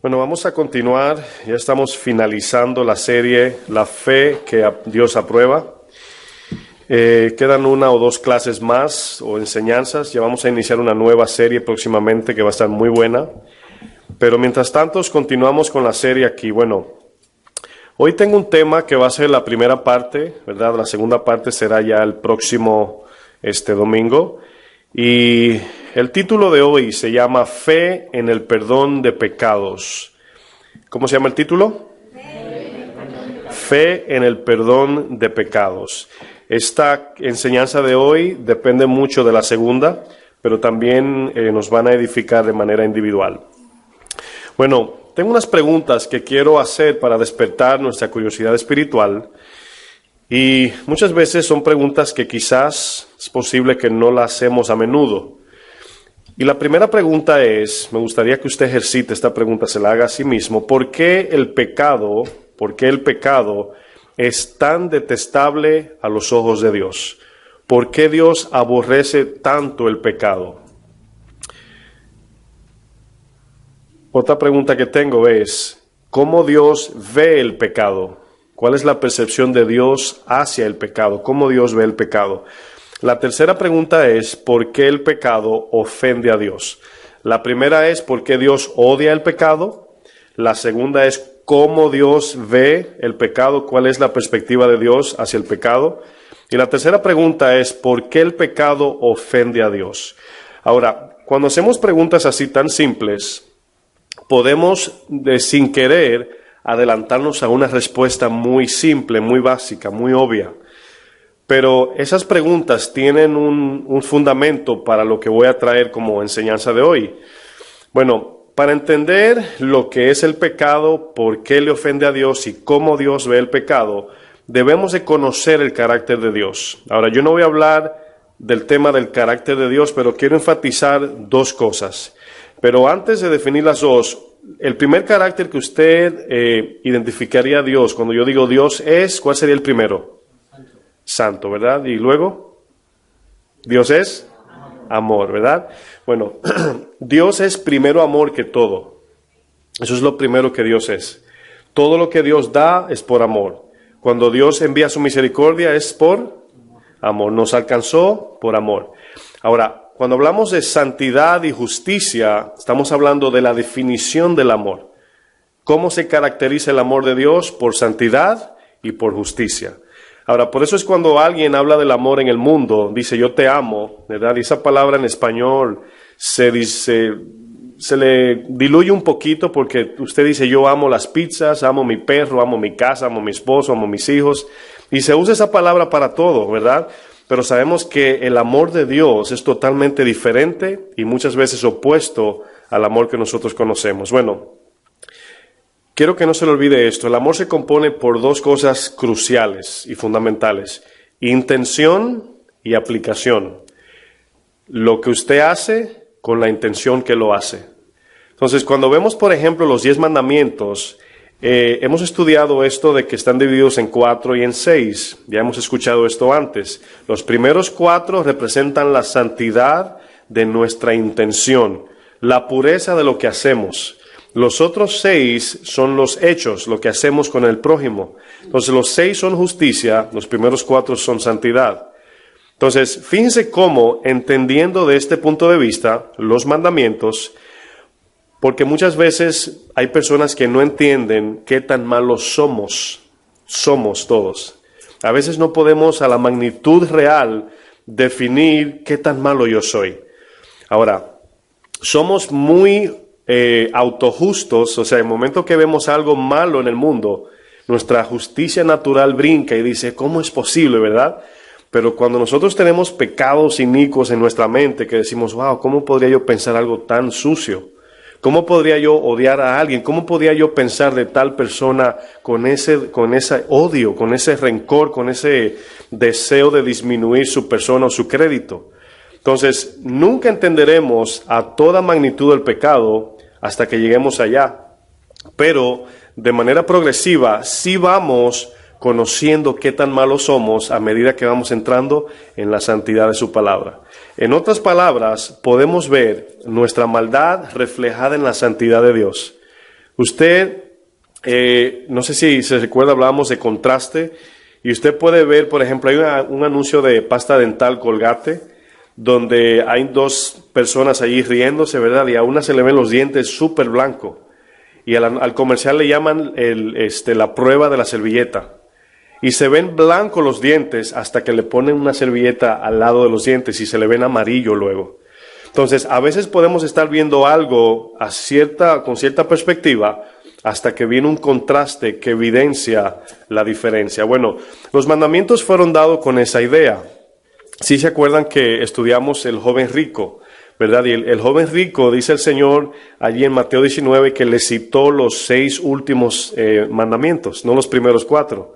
Bueno, vamos a continuar. Ya estamos finalizando la serie La Fe que Dios aprueba. Quedan una o dos clases más o enseñanzas. Ya vamos a iniciar una nueva serie próximamente que va a estar muy buena. Pero mientras tanto, continuamos con la serie aquí. Bueno, hoy tengo un tema que va a ser la primera parte, ¿verdad? La segunda parte será ya el próximo domingo. Y el título de hoy se llama Fe en el perdón de pecados. ¿Cómo se llama el título? Fe en el perdón de pecados. Esta enseñanza de hoy depende mucho de la segunda, pero también nos van a edificar de manera individual. Bueno, tengo unas preguntas que quiero hacer para despertar nuestra curiosidad espiritual. Y muchas veces son preguntas que quizás es posible que no las hacemos a menudo. Y la primera pregunta es, me gustaría que usted ejercite esta pregunta, se la haga a sí mismo. ¿Por qué el pecado es tan detestable a los ojos de Dios? ¿Por qué Dios aborrece tanto el pecado? Otra pregunta que tengo es, ¿cómo Dios ve el pecado? ¿Cuál es la percepción de Dios hacia el pecado? ¿Cómo Dios ve el pecado? La tercera pregunta es, ¿por qué el pecado ofende a Dios? La primera es, ¿por qué Dios odia el pecado? La segunda es, ¿cómo Dios ve el pecado? ¿Cuál es la perspectiva de Dios hacia el pecado? Y la tercera pregunta es, ¿por qué el pecado ofende a Dios? Ahora, cuando hacemos preguntas así tan simples, podemos, sin querer, adelantarnos a una respuesta muy simple, muy básica, muy obvia. Pero esas preguntas tienen un fundamento para lo que voy a traer como enseñanza de hoy. Bueno, para entender lo que es el pecado, por qué le ofende a Dios y cómo Dios ve el pecado, debemos de conocer el carácter de Dios. Ahora, yo no voy a hablar del tema del carácter de Dios, pero quiero enfatizar dos cosas. Pero antes de definir las dos, el primer carácter que usted identificaría a Dios, cuando yo digo Dios es, ¿cuál sería el primero? Santo, ¿verdad? Y luego, Dios es amor, ¿verdad? Bueno, Dios es primero amor que todo. Eso es lo primero que Dios es. Todo lo que Dios da es por amor. Cuando Dios envía su misericordia es por amor. Nos alcanzó por amor. Ahora, cuando hablamos de santidad y justicia, estamos hablando de la definición del amor. ¿Cómo se caracteriza el amor de Dios? Por santidad y por justicia. Ahora, por eso es cuando alguien habla del amor en el mundo, dice yo te amo, ¿verdad? Y esa palabra en español se le diluye un poquito porque usted dice yo amo las pizzas, amo mi perro, amo mi casa, amo mi esposo, amo mis hijos. Y se usa esa palabra para todo, ¿verdad? Pero sabemos que el amor de Dios es totalmente diferente y muchas veces opuesto al amor que nosotros conocemos. Bueno, quiero que no se le olvide esto. El amor se compone por dos cosas cruciales y fundamentales. Intención y aplicación. Lo que usted hace con la intención que lo hace. Entonces, cuando vemos, por ejemplo, los 10 mandamientos, hemos estudiado esto de que están divididos en 4 y en 6. Ya hemos escuchado esto antes. Los primeros 4 representan la santidad de nuestra intención, la pureza de lo que hacemos. Los otros 6 son los hechos, lo que hacemos con el prójimo. Entonces los 6 son justicia, los primeros 4 son santidad. Entonces, fíjense cómo, entendiendo de este punto de vista, los mandamientos, porque muchas veces hay personas que no entienden qué tan malos somos todos. A veces no podemos a la magnitud real definir qué tan malo yo soy. Ahora, somos muy autojustos, o sea, en el momento que vemos algo malo en el mundo, nuestra justicia natural brinca y dice, ¿cómo es posible, verdad? Pero cuando nosotros tenemos pecados inicuos en nuestra mente, que decimos, wow, ¿cómo podría yo pensar algo tan sucio? ¿Cómo podría yo odiar a alguien? ¿Cómo podría yo pensar de tal persona con ese odio, con ese rencor, con ese deseo de disminuir su persona o su crédito? Entonces, nunca entenderemos a toda magnitud del pecado hasta que lleguemos allá. Pero, de manera progresiva, sí vamos conociendo qué tan malos somos a medida que vamos entrando en la santidad de su palabra. En otras palabras, podemos ver nuestra maldad reflejada en la santidad de Dios. Usted, no sé si se recuerda, hablábamos de contraste, y usted puede ver, por ejemplo, hay un anuncio de pasta dental Colgate, donde hay dos personas allí riéndose, ¿verdad? Y a una se le ven los dientes súper blancos. Y al comercial le llaman la prueba de la servilleta. Y se ven blancos los dientes hasta que le ponen una servilleta al lado de los dientes y se le ven amarillo luego. Entonces, a veces podemos estar viendo algo con cierta perspectiva hasta que viene un contraste que evidencia la diferencia. Bueno, los mandamientos fueron dados con esa idea. Si se acuerdan que estudiamos el joven rico, ¿verdad? Y el joven rico, dice el Señor allí en Mateo 19, que le citó los 6 últimos mandamientos, no los primeros 4.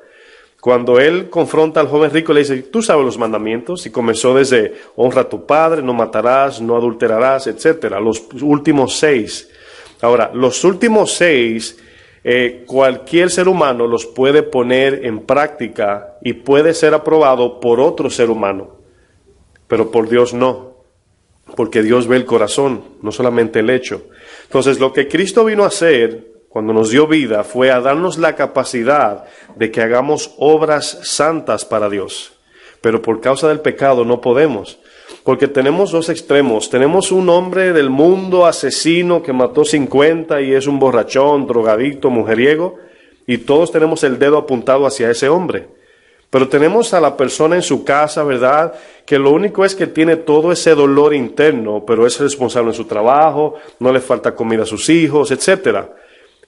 Cuando él confronta al joven rico, le dice, tú sabes los mandamientos, y comenzó desde honra a tu padre, no matarás, no adulterarás, etcétera, los últimos 6. Ahora, los últimos 6, cualquier ser humano los puede poner en práctica y puede ser aprobado por otro ser humano, pero por Dios no, porque Dios ve el corazón, no solamente el hecho. Entonces, lo que Cristo vino a hacer cuando nos dio vida fue a darnos la capacidad de que hagamos obras santas para Dios, pero por causa del pecado no podemos. Porque tenemos dos extremos. Tenemos un hombre del mundo asesino que mató 50 y es un borrachón, drogadicto, mujeriego, y todos tenemos el dedo apuntado hacia ese hombre. Pero tenemos a la persona en su casa, ¿verdad?, que lo único es que tiene todo ese dolor interno, pero es responsable en su trabajo, no le falta comida a sus hijos, etcétera.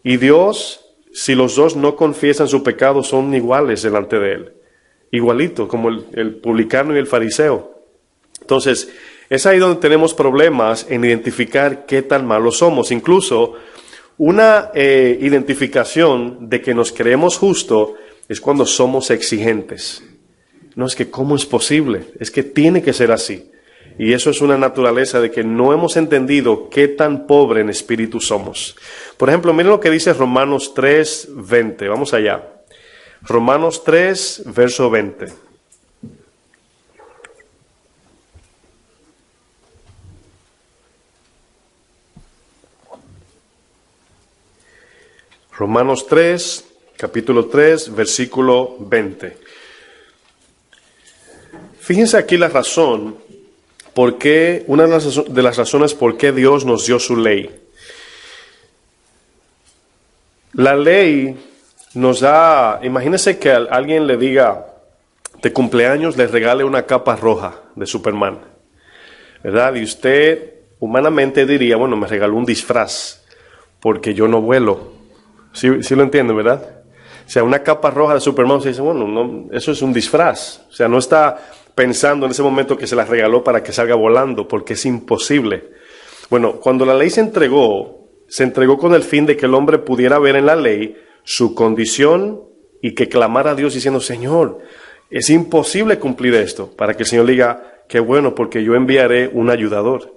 Y Dios, si los dos no confiesan su pecado, son iguales delante de Él. Igualito, como el publicano y el fariseo. Entonces, es ahí donde tenemos problemas en identificar qué tan malos somos. Incluso una identificación de que nos creemos justos es cuando somos exigentes. No, es que ¿cómo es posible? Es que tiene que ser así. Y eso es una naturaleza de que no hemos entendido qué tan pobre en espíritu somos. Por ejemplo, miren lo que dice Romanos 3:20. Vamos allá. Romanos 3, verso 20. Romanos 3, capítulo 3, versículo 20. Fíjense aquí la razón por qué, una de las razones por qué Dios nos dio su ley. La ley nos da, imagínense que a alguien le diga, de cumpleaños le regale una capa roja de Superman, ¿verdad? Y usted humanamente diría, bueno, me regaló un disfraz, porque yo no vuelo. Sí lo entienden, ¿verdad? O sea, una capa roja de Superman, se dice, bueno, no, eso es un disfraz. O sea, no está pensando en ese momento que se la regaló para que salga volando, porque es imposible. Bueno, cuando la ley se entregó con el fin de que el hombre pudiera ver en la ley su condición y que clamara a Dios diciendo, Señor, es imposible cumplir esto, para que el Señor diga, qué bueno, porque yo enviaré un ayudador.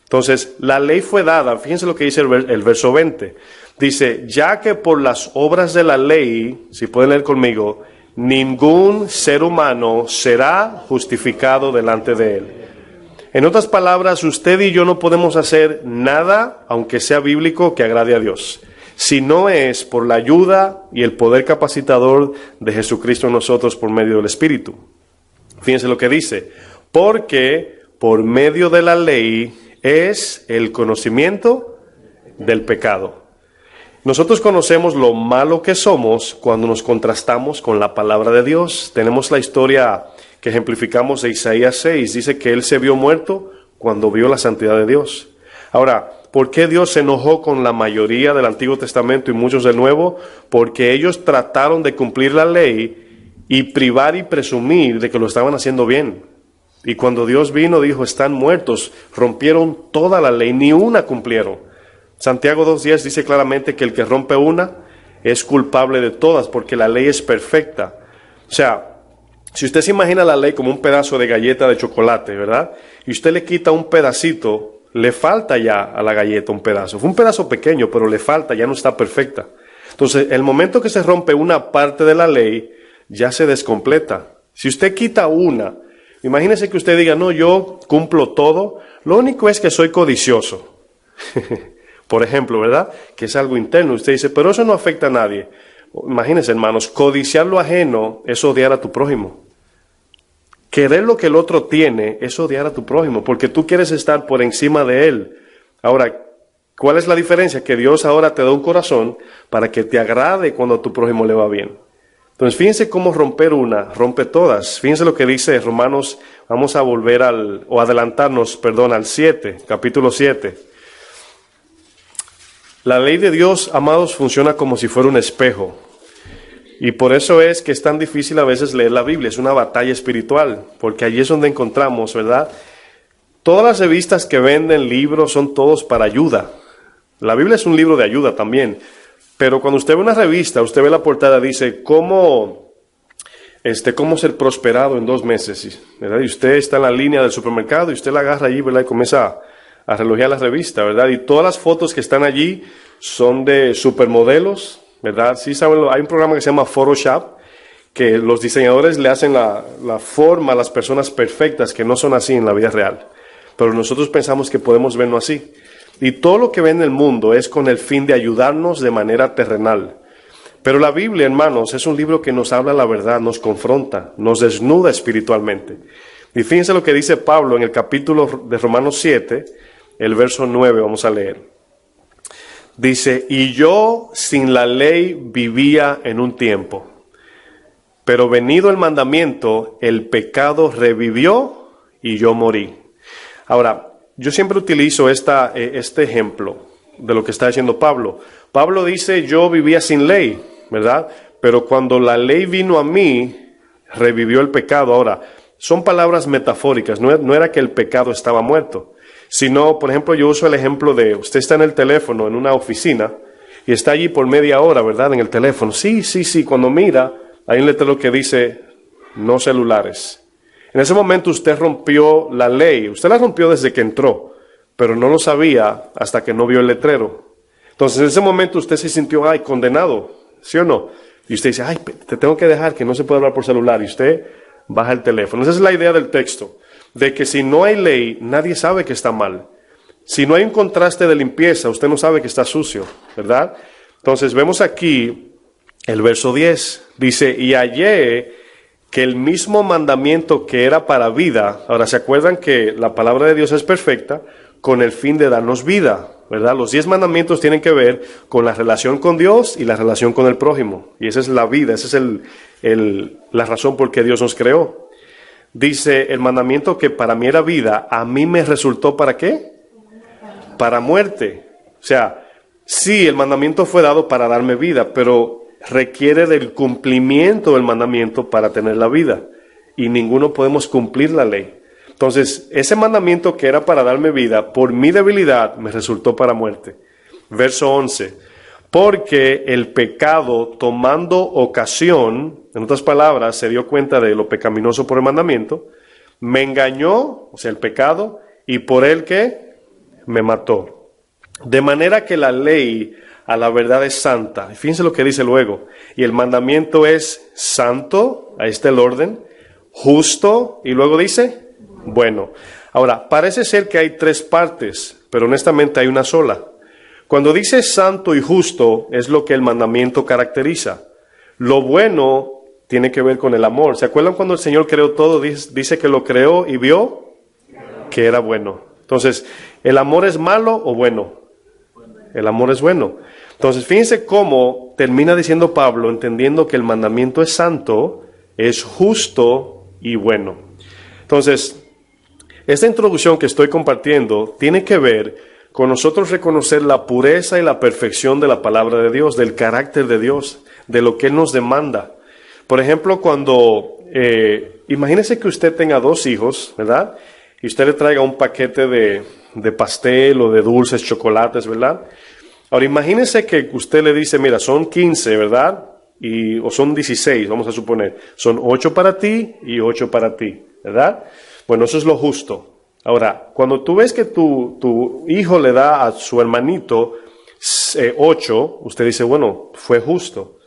Entonces, la ley fue dada, fíjense lo que dice el verso 20, dice, ya que por las obras de la ley, si pueden leer conmigo, ningún ser humano será justificado delante de él. En otras palabras, usted y yo no podemos hacer nada, aunque sea bíblico, que agrade a Dios, si no es por la ayuda y el poder capacitador de Jesucristo en nosotros por medio del Espíritu. Fíjense lo que dice, porque por medio de la ley es el conocimiento del pecado. Nosotros conocemos lo malo que somos cuando nos contrastamos con la palabra de Dios. Tenemos la historia que ejemplificamos de Isaías 6. Dice que él se vio muerto cuando vio la santidad de Dios. Ahora, ¿por qué Dios se enojó con la mayoría del Antiguo Testamento y muchos del Nuevo? Porque ellos trataron de cumplir la ley y privar y presumir de que lo estaban haciendo bien. Y cuando Dios vino, dijo, están muertos, rompieron toda la ley, ni una cumplieron. Santiago 2:10 dice claramente que el que rompe una es culpable de todas, porque la ley es perfecta. O sea, si usted se imagina la ley como un pedazo de galleta de chocolate, ¿verdad? Y usted le quita un pedacito, le falta ya a la galleta un pedazo. Fue un pedazo pequeño, pero le falta, ya no está perfecta. Entonces, el momento que se rompe una parte de la ley, ya se descompleta. Si usted quita una, imagínese que usted diga, no, yo cumplo todo, lo único es que soy codicioso. Por ejemplo, ¿verdad? Que es algo interno. Usted dice, pero eso no afecta a nadie. Imagínense, hermanos, codiciar lo ajeno es odiar a tu prójimo. Querer lo que el otro tiene es odiar a tu prójimo, porque tú quieres estar por encima de él. Ahora, ¿cuál es la diferencia? Que Dios ahora te da un corazón para que te agrade cuando a tu prójimo le va bien. Entonces, fíjense cómo romper una, rompe todas. Fíjense lo que dice Romanos, vamos a volver adelantarnos, al 7, capítulo 7. La ley de Dios, amados, funciona como si fuera un espejo. Y por eso es que es tan difícil a veces leer la Biblia, es una batalla espiritual, porque allí es donde encontramos, ¿verdad? Todas las revistas que venden libros son todos para ayuda. La Biblia es un libro de ayuda también. Pero cuando usted ve una revista, usted ve la portada, dice, ¿cómo ser prosperado en 2 meses? ¿Verdad? Y usted está en la línea del supermercado y usted la agarra allí, ¿verdad? Y comienza a relojear la revista, ¿verdad? Y todas las fotos que están allí son de supermodelos, ¿verdad? Sí saben, hay un programa que se llama Photoshop, que los diseñadores le hacen la forma a las personas perfectas, que no son así en la vida real. Pero nosotros pensamos que podemos verlo así. Y todo lo que ve en el mundo es con el fin de ayudarnos de manera terrenal. Pero la Biblia, hermanos, es un libro que nos habla la verdad, nos confronta, nos desnuda espiritualmente. Y fíjense lo que dice Pablo en el capítulo de Romanos 7, el verso 9, vamos a leer. Dice, y yo sin la ley vivía en un tiempo, pero venido el mandamiento, el pecado revivió y yo morí. Ahora, yo siempre utilizo este ejemplo de lo que está diciendo Pablo. Pablo dice, yo vivía sin ley, ¿verdad? Pero cuando la ley vino a mí, revivió el pecado. Ahora, son palabras metafóricas, no era que el pecado estaba muerto, sino, por ejemplo, yo uso el ejemplo de, usted está en el teléfono, en una oficina, y está allí por media hora, ¿verdad? En el teléfono. Sí, cuando mira, hay un letrero que dice, no celulares. En ese momento usted rompió la ley, usted la rompió desde que entró, pero no lo sabía hasta que no vio el letrero. Entonces en ese momento usted se sintió, condenado, ¿sí o no? Y usted dice, te tengo que dejar que no se puede hablar por celular, y usted baja el teléfono. Esa es la idea del texto, de que si no hay ley, nadie sabe que está mal. Si no hay un contraste de limpieza, usted no sabe que está sucio, ¿verdad? Entonces vemos aquí el verso 10, dice, y hallé que el mismo mandamiento que era para vida, ahora se acuerdan que la palabra de Dios es perfecta, con el fin de darnos vida, ¿verdad? Los 10 mandamientos tienen que ver con la relación con Dios y la relación con el prójimo, y esa es la vida, esa es la razón por que Dios nos creó. Dice, el mandamiento que para mí era vida, a mí me resultó ¿para qué? Para muerte. O sea, sí, el mandamiento fue dado para darme vida, pero requiere del cumplimiento del mandamiento para tener la vida, y ninguno podemos cumplir la ley. Entonces, ese mandamiento que era para darme vida, por mi debilidad, me resultó para muerte. Verso 11, porque el pecado, tomando ocasión, en otras palabras, se dio cuenta de lo pecaminoso por el mandamiento, me engañó, o sea, el pecado, y por él que me mató. De manera que la ley a la verdad es santa. Fíjense lo que dice luego. Y el mandamiento es santo, ahí está el orden, justo, y luego dice, bueno. Ahora, parece ser que hay 3 partes, pero honestamente hay una sola. Cuando dice santo y justo, es lo que el mandamiento caracteriza. Lo bueno tiene que ver con el amor. ¿Se acuerdan cuando el Señor creó todo? Dice que lo creó y vio que era bueno. Entonces, ¿el amor es malo o bueno? El amor es bueno. Entonces, fíjense cómo termina diciendo Pablo, entendiendo que el mandamiento es santo, es justo y bueno. Entonces, esta introducción que estoy compartiendo tiene que ver con nosotros reconocer la pureza y la perfección de la palabra de Dios, del carácter de Dios, de lo que Él nos demanda. Por ejemplo, cuando, imagínese que usted tenga 2 hijos, ¿verdad? Y usted le traiga un paquete de pastel o de dulces, chocolates, ¿verdad? Ahora, imagínese que usted le dice, mira, son 15, ¿verdad? O son 16, vamos a suponer. Son 8 para ti y 8 para ti, ¿verdad? Bueno, eso es lo justo. Ahora, cuando tú ves que tu hijo le da a su hermanito 8, usted dice, bueno, fue justo.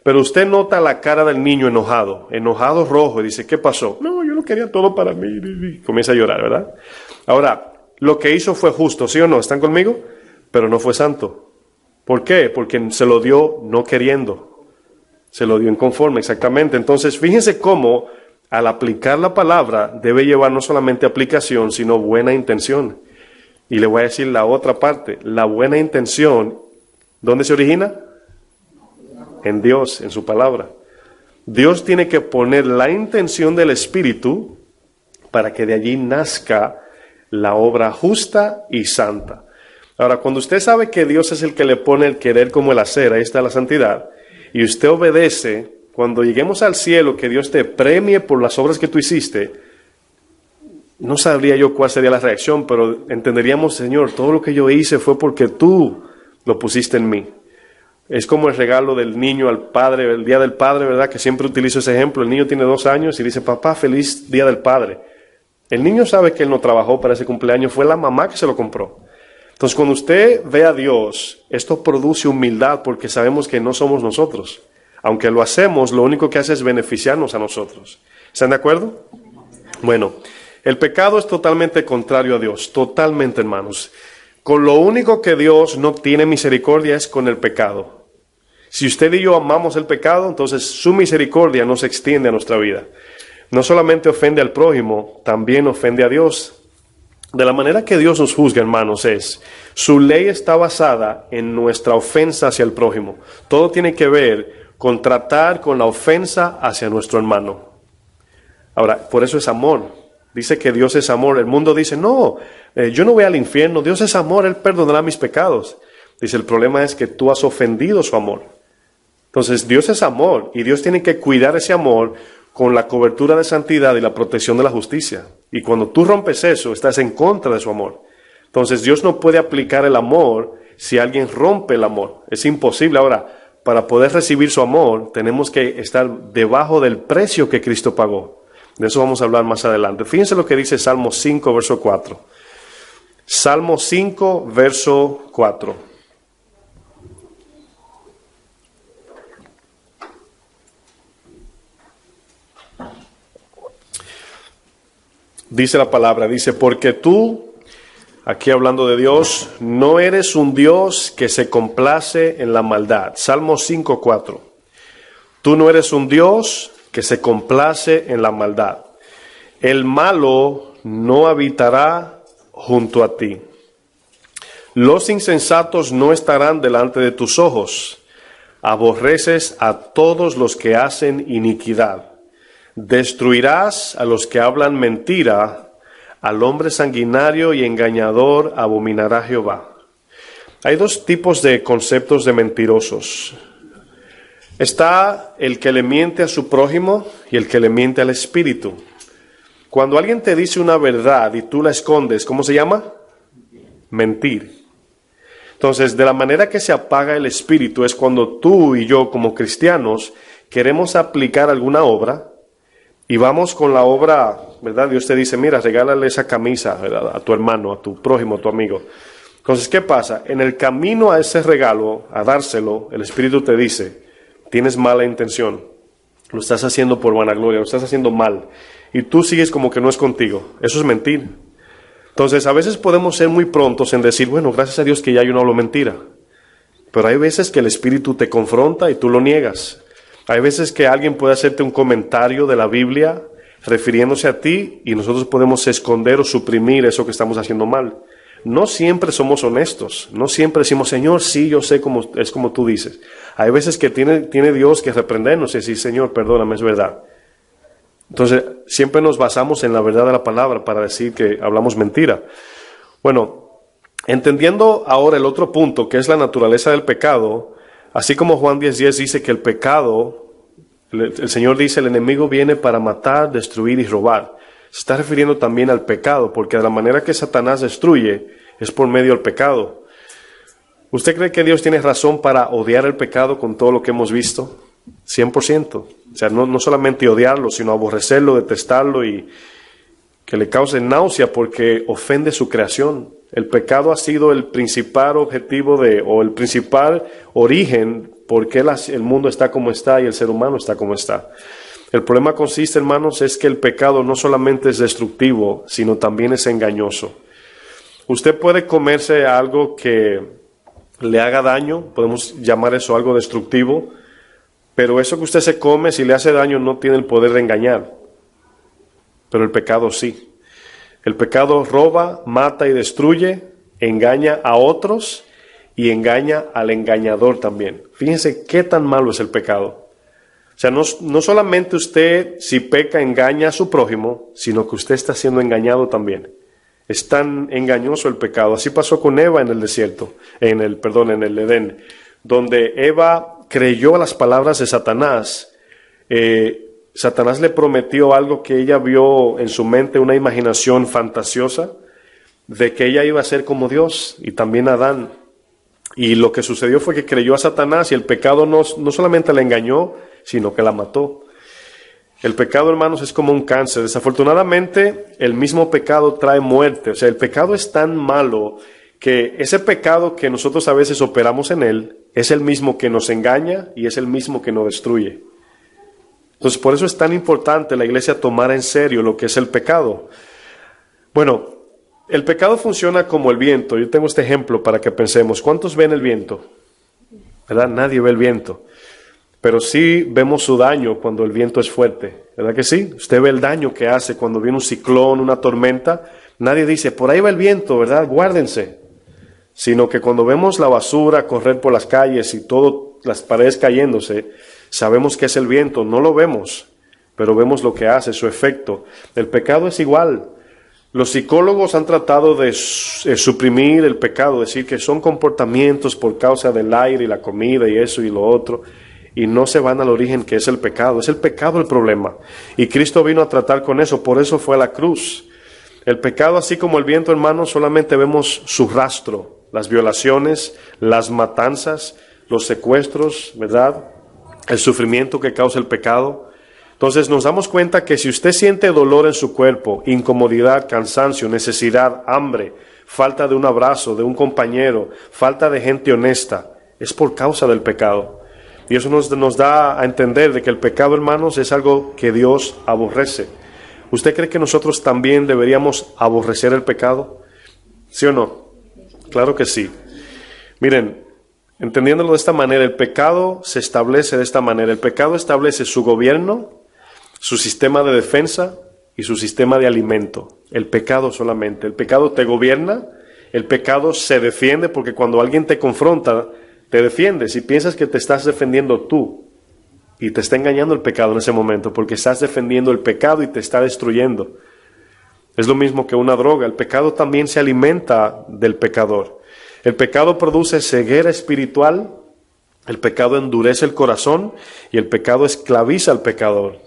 Pero usted nota la cara del niño enojado rojo, y dice, ¿qué pasó? No, yo lo quería todo para mí. Comienza a llorar, ¿verdad? Ahora, lo que hizo fue justo, ¿sí o no? ¿Están conmigo? pero no fue santo. ¿Por qué? Porque se lo dio no queriendo. Se lo dio inconforme, exactamente. Entonces, fíjense cómo al aplicar la palabra debe llevar no solamente aplicación, sino buena intención. Y le voy a decir la otra parte. La buena intención, ¿dónde se origina? En Dios, en su palabra. Dios tiene que poner la intención del Espíritu para que de allí nazca la obra justa y santa. Ahora, cuando usted sabe que Dios es el que le pone el querer como el hacer, ahí está la santidad, y usted obedece, cuando lleguemos al cielo, que Dios te premie por las obras que tú hiciste, no sabría yo cuál sería la reacción, pero entenderíamos, Señor, todo lo que yo hice fue porque tú lo pusiste en mí. Es como el regalo del niño al padre, el día del padre, ¿verdad? Que siempre utilizo ese ejemplo. El niño tiene 2 años y dice, papá, feliz día del padre. El niño sabe que él no trabajó para ese cumpleaños, fue la mamá que se lo compró. Entonces, cuando usted ve a Dios, esto produce humildad porque sabemos que no somos nosotros. Aunque lo hacemos, lo único que hace es beneficiarnos a nosotros. ¿Están de acuerdo? Bueno, el pecado es totalmente contrario a Dios, totalmente, hermanos. Con lo único que Dios no tiene misericordia es con el pecado. Si usted y yo amamos el pecado, entonces su misericordia no se extiende a nuestra vida. No solamente ofende al prójimo, también ofende a Dios. De la manera que Dios nos juzga, hermanos, su ley está basada en nuestra ofensa hacia el prójimo. Todo tiene que ver con tratar con la ofensa hacia nuestro hermano. Ahora, por eso es amor. Dice que Dios es amor. El mundo dice, no, yo no voy al infierno. Dios es amor, Él perdonará mis pecados. Dice, el problema es que tú has ofendido su amor. Entonces, Dios es amor y Dios tiene que cuidar ese amor con la cobertura de santidad y la protección de la justicia. Y cuando tú rompes eso, estás en contra de su amor. Entonces, Dios no puede aplicar el amor si alguien rompe el amor. Es imposible. Ahora, para poder recibir su amor, tenemos que estar debajo del precio que Cristo pagó. De eso vamos a hablar más adelante. Fíjense lo que dice Salmo 5, verso 4. Salmo 5, verso 4. Dice la palabra, dice, porque tú, aquí hablando de Dios, no eres un Dios que se complace en la maldad. Salmo 5, 4. Tú no eres un Dios que se complace en la maldad. El malo no habitará junto a ti. Los insensatos no estarán delante de tus ojos. Aborreces a todos los que hacen iniquidad. Destruirás a los que hablan mentira. Al hombre sanguinario y engañador abominará Jehová. Hay 2 tipos de conceptos de mentirosos. Está el que le miente a su prójimo y el que le miente al espíritu. Cuando alguien te dice una verdad y tú la escondes, ¿cómo se llama? Mentir. Entonces, de la manera que se apaga el espíritu es cuando tú y yo como cristianos queremos aplicar alguna obra y vamos con la obra, ¿verdad? Dios te dice, mira, regálale esa camisa, ¿verdad?, a tu hermano, a tu prójimo, a tu amigo. Entonces, ¿qué pasa? En el camino a ese regalo, a dárselo, el espíritu te dice, tienes mala intención, lo estás haciendo por vanagloria, lo estás haciendo mal, y tú sigues como que no es contigo. Eso es mentir. Entonces, a veces podemos ser muy prontos en decir, bueno, gracias a Dios que ya yo no hablo mentira. Pero hay veces que el espíritu te confronta y tú lo niegas. Hay veces que alguien puede hacerte un comentario de la Biblia refiriéndose a ti y nosotros podemos esconder o suprimir eso que estamos haciendo mal. No siempre somos honestos, no siempre decimos, Señor, sí, yo sé cómo es como tú dices. Hay veces que tiene Dios que reprendernos y decir, Señor, perdóname, es verdad. Entonces, siempre nos basamos en la verdad de la palabra para decir que hablamos mentira. Bueno, entendiendo ahora el otro punto, que es la naturaleza del pecado, así como Juan 10:10 dice que el pecado, el Señor dice, el enemigo viene para matar, destruir y robar. Se está refiriendo también al pecado, porque de la manera que Satanás destruye es por medio del pecado. ¿Usted cree que Dios tiene razón para odiar el pecado con todo lo que hemos visto? 100%. O sea, no solamente odiarlo, sino aborrecerlo, detestarlo y que le cause náusea porque ofende su creación. El pecado ha sido el principal objetivo o el principal origen por qué el mundo está como está y el ser humano está como está. El problema consiste, hermanos, es que el pecado no solamente es destructivo, sino también es engañoso. Usted puede comerse algo que le haga daño, podemos llamar eso algo destructivo, pero eso que usted se come, si le hace daño, no tiene el poder de engañar. Pero el pecado sí. El pecado roba, mata y destruye, engaña a otros y engaña al engañador también. Fíjense qué tan malo es el pecado. O sea, no solamente usted, si peca, engaña a su prójimo, sino que usted está siendo engañado también. Es tan engañoso el pecado. Así pasó con Eva en el desierto, en el Edén, donde Eva creyó a las palabras de Satanás. Satanás le prometió algo que ella vio en su mente, una imaginación fantasiosa, de que ella iba a ser como Dios, y también Adán. Y lo que sucedió fue que creyó a Satanás, y el pecado no solamente la engañó, sino que la mató. El pecado, hermanos, es como un cáncer. Desafortunadamente, el mismo pecado trae muerte. O sea, el pecado es tan malo que ese pecado que nosotros a veces operamos en él es el mismo que nos engaña y es el mismo que nos destruye. Entonces, por eso es tan importante la iglesia tomar en serio lo que es el pecado. Bueno, el pecado funciona como el viento. Yo tengo este ejemplo para que pensemos. ¿Cuántos ven el viento? ¿Verdad? Nadie ve el viento. Pero sí vemos su daño cuando el viento es fuerte, ¿verdad que sí? Usted ve el daño que hace cuando viene un ciclón, una tormenta. Nadie dice, por ahí va el viento, ¿verdad? Guárdense. Sino que cuando vemos la basura correr por las calles y todas las paredes cayéndose, sabemos que es el viento. No lo vemos, pero vemos lo que hace, su efecto. El pecado es igual. Los psicólogos han tratado de suprimir el pecado, decir que son comportamientos por causa del aire y la comida y eso y lo otro. Y no se van al origen que es el pecado. Es el pecado el problema. Y Cristo vino a tratar con eso. Por eso fue a la cruz. El pecado, así como el viento, hermanos, solamente vemos su rastro. Las violaciones, las matanzas, los secuestros, ¿verdad? El sufrimiento que causa el pecado. Entonces nos damos cuenta que si usted siente dolor en su cuerpo, incomodidad, cansancio, necesidad, hambre, falta de un abrazo, de un compañero, falta de gente honesta, es por causa del pecado. Y eso nos da a entender de que el pecado, hermanos, es algo que Dios aborrece. ¿Usted cree que nosotros también deberíamos aborrecer el pecado? ¿Sí o no? Claro que sí. Miren, entendiéndolo de esta manera, el pecado se establece de esta manera. El pecado establece su gobierno, su sistema de defensa y su sistema de alimento. El pecado solamente. El pecado te gobierna, el pecado se defiende porque cuando alguien te confronta, te defiendes y piensas que te estás defendiendo tú y te está engañando el pecado en ese momento porque estás defendiendo el pecado y te está destruyendo. Es lo mismo que una droga. El pecado también se alimenta del pecador. El pecado produce ceguera espiritual, el pecado endurece el corazón y el pecado esclaviza al pecador.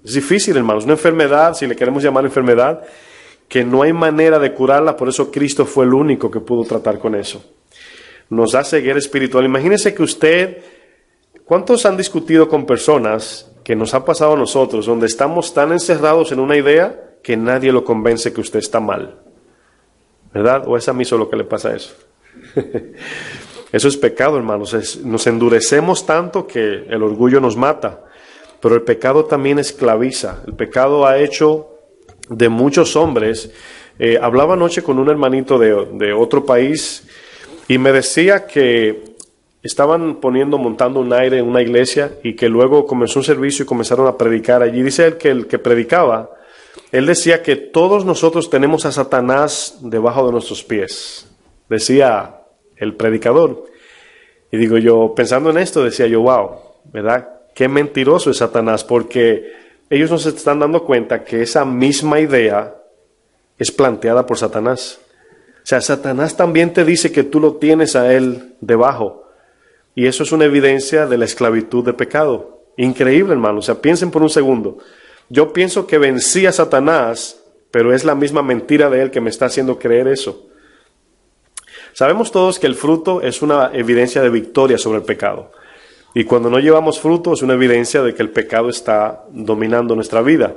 Es difícil, hermanos, una enfermedad, si le queremos llamar enfermedad, que no hay manera de curarla, por eso Cristo fue el único que pudo tratar con eso. Nos da ceguera espiritual. Imagínese que usted, ¿cuántos han discutido con personas que nos ha pasado a nosotros, donde estamos tan encerrados en una idea que nadie lo convence que usted está mal? ¿Verdad? ¿O es a mí solo que le pasa eso? Eso es pecado, hermanos. Nos endurecemos tanto que el orgullo nos mata. Pero el pecado también esclaviza. El pecado ha hecho de muchos hombres. Hablaba anoche con un hermanito de otro país y me decía que estaban montando un aire en una iglesia y que luego comenzó un servicio y comenzaron a predicar allí. Dice él que el que predicaba, él decía que todos nosotros tenemos a Satanás debajo de nuestros pies. Decía el predicador. Y digo yo, pensando en esto, decía yo, wow, ¿verdad? Qué mentiroso es Satanás, porque ellos no se están dando cuenta que esa misma idea es planteada por Satanás. O sea, Satanás también te dice que tú lo tienes a él debajo. Y eso es una evidencia de la esclavitud de pecado. Increíble, hermano. O sea, piensen por un segundo. Yo pienso que vencí a Satanás, pero es la misma mentira de él que me está haciendo creer eso. Sabemos todos que el fruto es una evidencia de victoria sobre el pecado. Y cuando no llevamos fruto es una evidencia de que el pecado está dominando nuestra vida.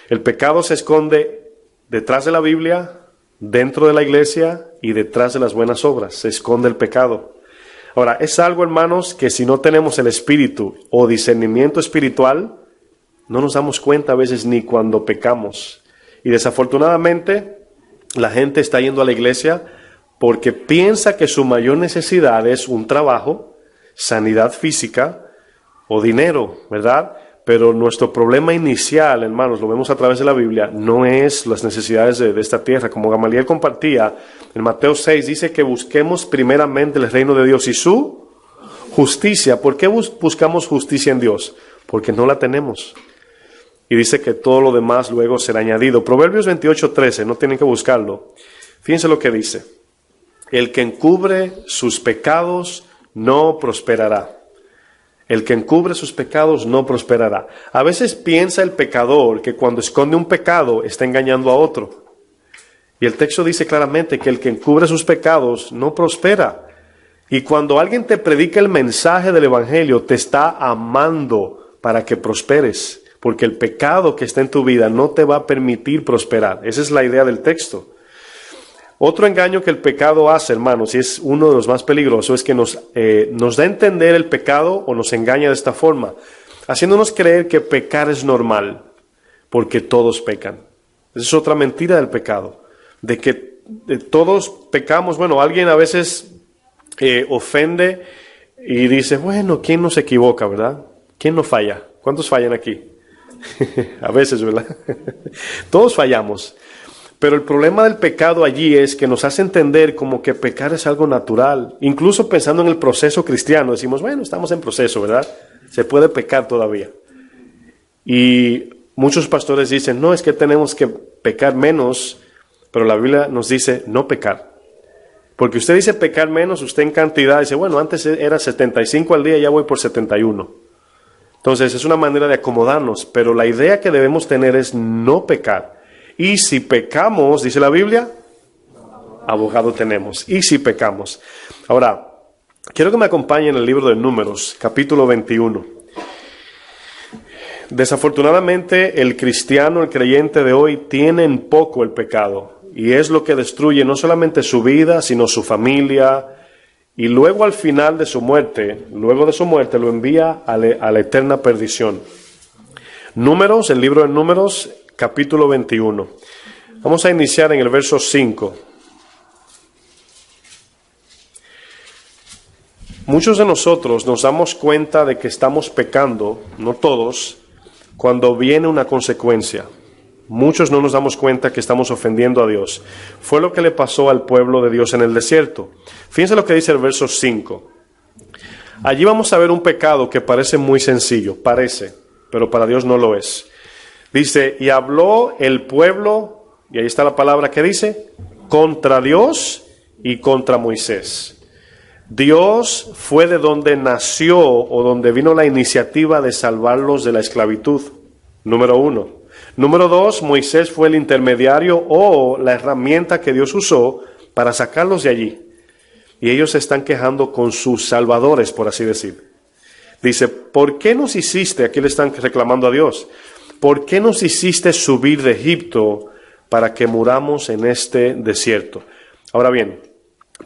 El pecado se esconde detrás de la Biblia, dentro de la iglesia y detrás de las buenas obras. Se esconde el pecado. Ahora, es algo, hermanos, que si no tenemos el espíritu o discernimiento espiritual, no nos damos cuenta a veces ni cuando pecamos. Y desafortunadamente, la gente está yendo a la iglesia porque piensa que su mayor necesidad es un trabajo, sanidad física o dinero, ¿verdad? Pero nuestro problema inicial, hermanos, lo vemos a través de la Biblia, no es las necesidades de esta tierra. Como Gamaliel compartía, en Mateo 6 dice que busquemos primeramente el reino de Dios y su justicia. ¿Por qué buscamos justicia en Dios? Porque no la tenemos. Y dice que todo lo demás luego será añadido. Proverbios 28:13, no tienen que buscarlo. Fíjense lo que dice. El que encubre sus pecados no prosperará. El que encubre sus pecados no prosperará. A veces piensa el pecador que cuando esconde un pecado está engañando a otro. Y el texto dice claramente que el que encubre sus pecados no prospera. Y cuando alguien te predica el mensaje del Evangelio, te está amando para que prosperes. Porque el pecado que está en tu vida no te va a permitir prosperar. Esa es la idea del texto. Otro engaño que el pecado hace, hermanos, y es uno de los más peligrosos, es que nos da a entender el pecado o nos engaña de esta forma, haciéndonos creer que pecar es normal, porque todos pecan. Esa es otra mentira del pecado, de que todos pecamos. Bueno, alguien a veces ofende y dice, bueno, ¿quién no se equivoca, verdad? ¿Quién no falla? ¿Cuántos fallan aquí? A veces, ¿verdad? Todos fallamos. Pero el problema del pecado allí es que nos hace entender como que pecar es algo natural. Incluso pensando en el proceso cristiano, decimos, bueno, estamos en proceso, ¿verdad? Se puede pecar todavía. Y muchos pastores dicen, no, es que tenemos que pecar menos, pero la Biblia nos dice no pecar. Porque usted dice pecar menos, usted en cantidad dice, bueno, antes era 75 al día, ya voy por 71. Entonces es una manera de acomodarnos, pero la idea que debemos tener es no pecar. Y si pecamos, dice la Biblia, abogado tenemos. Y si pecamos. Ahora, quiero que me acompañen en el libro de Números, capítulo 21. Desafortunadamente, el cristiano, el creyente de hoy, tiene en poco el pecado. Y es lo que destruye no solamente su vida, sino su familia. Y luego al final de su muerte, lo envía a la eterna perdición. Números, el libro de Números, capítulo 21. Vamos a iniciar en el verso 5. Muchos de nosotros nos damos cuenta de que estamos pecando, no todos, cuando viene una consecuencia. Muchos no nos damos cuenta que estamos ofendiendo a Dios. Fue lo que le pasó al pueblo de Dios en el desierto. Fíjense lo que dice el verso 5. Allí vamos a ver un pecado que parece muy sencillo, pero para Dios no lo es. Dice, y habló el pueblo, y ahí está la palabra que dice, contra Dios y contra Moisés. Dios fue de donde nació o donde vino la iniciativa de salvarlos de la esclavitud. Número 1. Número 2, Moisés fue el intermediario o la herramienta que Dios usó para sacarlos de allí. Y ellos se están quejando con sus salvadores, por así decir. Dice, ¿por qué nos hiciste? Aquí le están reclamando a Dios. ¿Por qué nos hiciste subir de Egipto para que muramos en este desierto? Ahora bien,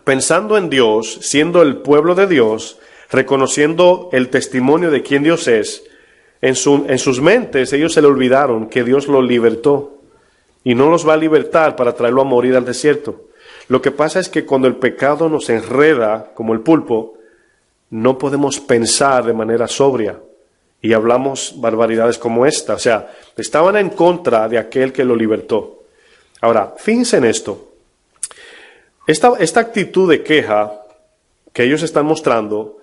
pensando en Dios, siendo el pueblo de Dios, reconociendo el testimonio de quién Dios es, en sus mentes ellos se le olvidaron que Dios los libertó y no los va a libertar para traerlo a morir al desierto. Lo que pasa es que cuando el pecado nos enreda como el pulpo, no podemos pensar de manera sobria. Y hablamos barbaridades como esta. O sea, estaban en contra de aquel que lo libertó. Ahora, fíjense en esto. Esta actitud de queja que ellos están mostrando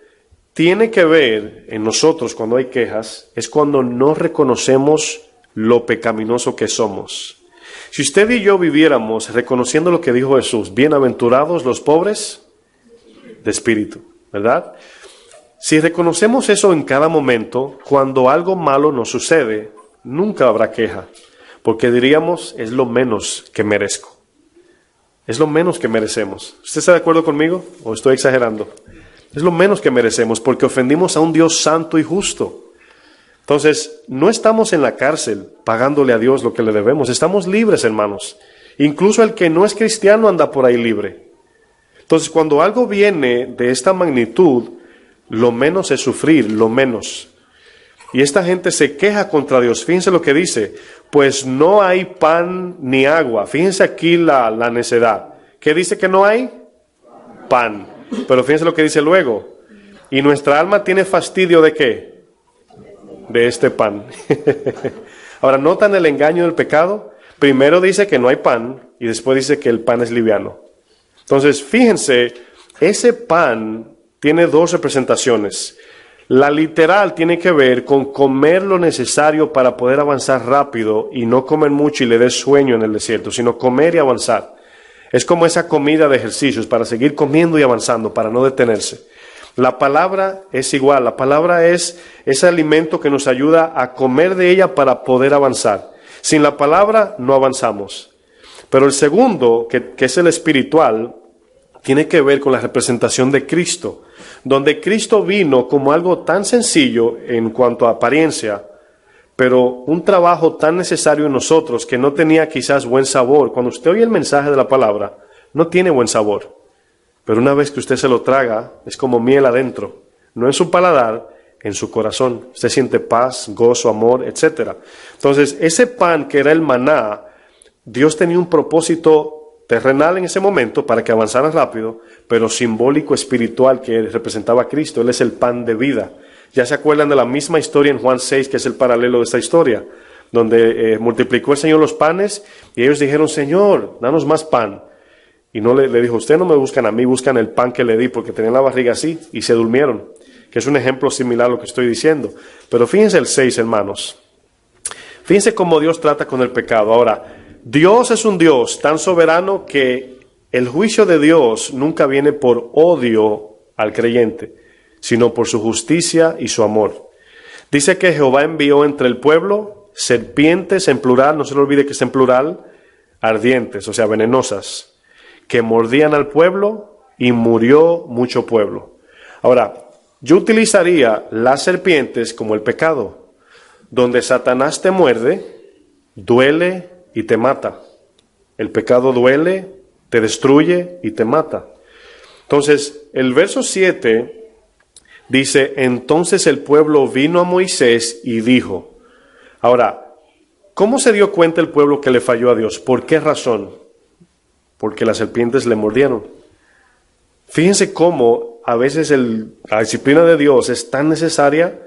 tiene que ver en nosotros cuando hay quejas, es cuando no reconocemos lo pecaminoso que somos. Si usted y yo viviéramos reconociendo lo que dijo Jesús, bienaventurados los pobres de espíritu, ¿verdad? Si reconocemos eso en cada momento, cuando algo malo nos sucede, nunca habrá queja, porque diríamos, es lo menos que merezco. Es lo menos que merecemos. ¿Usted está de acuerdo conmigo o estoy exagerando? Es lo menos que merecemos porque ofendimos a un Dios santo y justo. Entonces, no estamos en la cárcel pagándole a Dios lo que le debemos. Estamos libres, hermanos. Incluso el que no es cristiano anda por ahí libre. Entonces, cuando algo viene de esta magnitud, lo menos es sufrir, lo menos. Y esta gente se queja contra Dios. Fíjense lo que dice. Pues no hay pan ni agua. Fíjense aquí la necedad. ¿Qué dice que no hay? pan. Pero fíjense lo que dice luego. ¿Y nuestra alma tiene fastidio de qué? De este pan. Ahora, ¿notan el engaño del pecado? Primero dice que no hay pan y después dice que el pan es liviano. Entonces, fíjense, ese pan tiene dos representaciones. La literal tiene que ver con comer lo necesario para poder avanzar rápido y no comer mucho y le dé sueño en el desierto, sino comer y avanzar. Es como esa comida de ejercicios para seguir comiendo y avanzando, para no detenerse. La palabra es igual, la palabra es ese alimento que nos ayuda a comer de ella para poder avanzar. Sin la palabra no avanzamos. Pero el segundo, que es el espiritual, tiene que ver con la representación de Cristo, donde Cristo vino como algo tan sencillo en cuanto a apariencia, pero un trabajo tan necesario en nosotros que no tenía quizás buen sabor. Cuando usted oye el mensaje de la palabra, no tiene buen sabor, pero una vez que usted se lo traga, es como miel adentro, no en su paladar, en su corazón. Usted siente paz, gozo, amor, etc. Entonces, ese pan que era el maná, Dios tenía un propósito terrenal en ese momento para que avanzara rápido, pero simbólico espiritual que representaba a Cristo. Él es el pan de vida. Ya se acuerdan de la misma historia en Juan 6, que es el paralelo de esta historia, donde multiplicó el Señor los panes y ellos dijeron, Señor, danos más pan. Y no le dijo, ustedes no me buscan a mí, buscan el pan que le di, porque tenían la barriga así y se durmieron, que es un ejemplo similar a lo que estoy diciendo. Pero fíjense el 6, hermanos. Fíjense cómo Dios trata con el pecado. Ahora, Dios es un Dios tan soberano que el juicio de Dios nunca viene por odio al creyente, sino por su justicia y su amor. Dice que Jehová envió entre el pueblo serpientes en plural, no se le olvide que es en plural, ardientes, o sea, venenosas, que mordían al pueblo y murió mucho pueblo. Ahora, yo utilizaría las serpientes como el pecado, donde Satanás te muerde, duele y te mata. El pecado duele, te destruye y te mata. Entonces, el verso 7 dice, entonces el pueblo vino a Moisés y dijo. Ahora, ¿cómo se dio cuenta el pueblo que le falló a Dios? ¿Por qué razón? Porque las serpientes le mordieron. Fíjense cómo a veces la disciplina de Dios es tan necesaria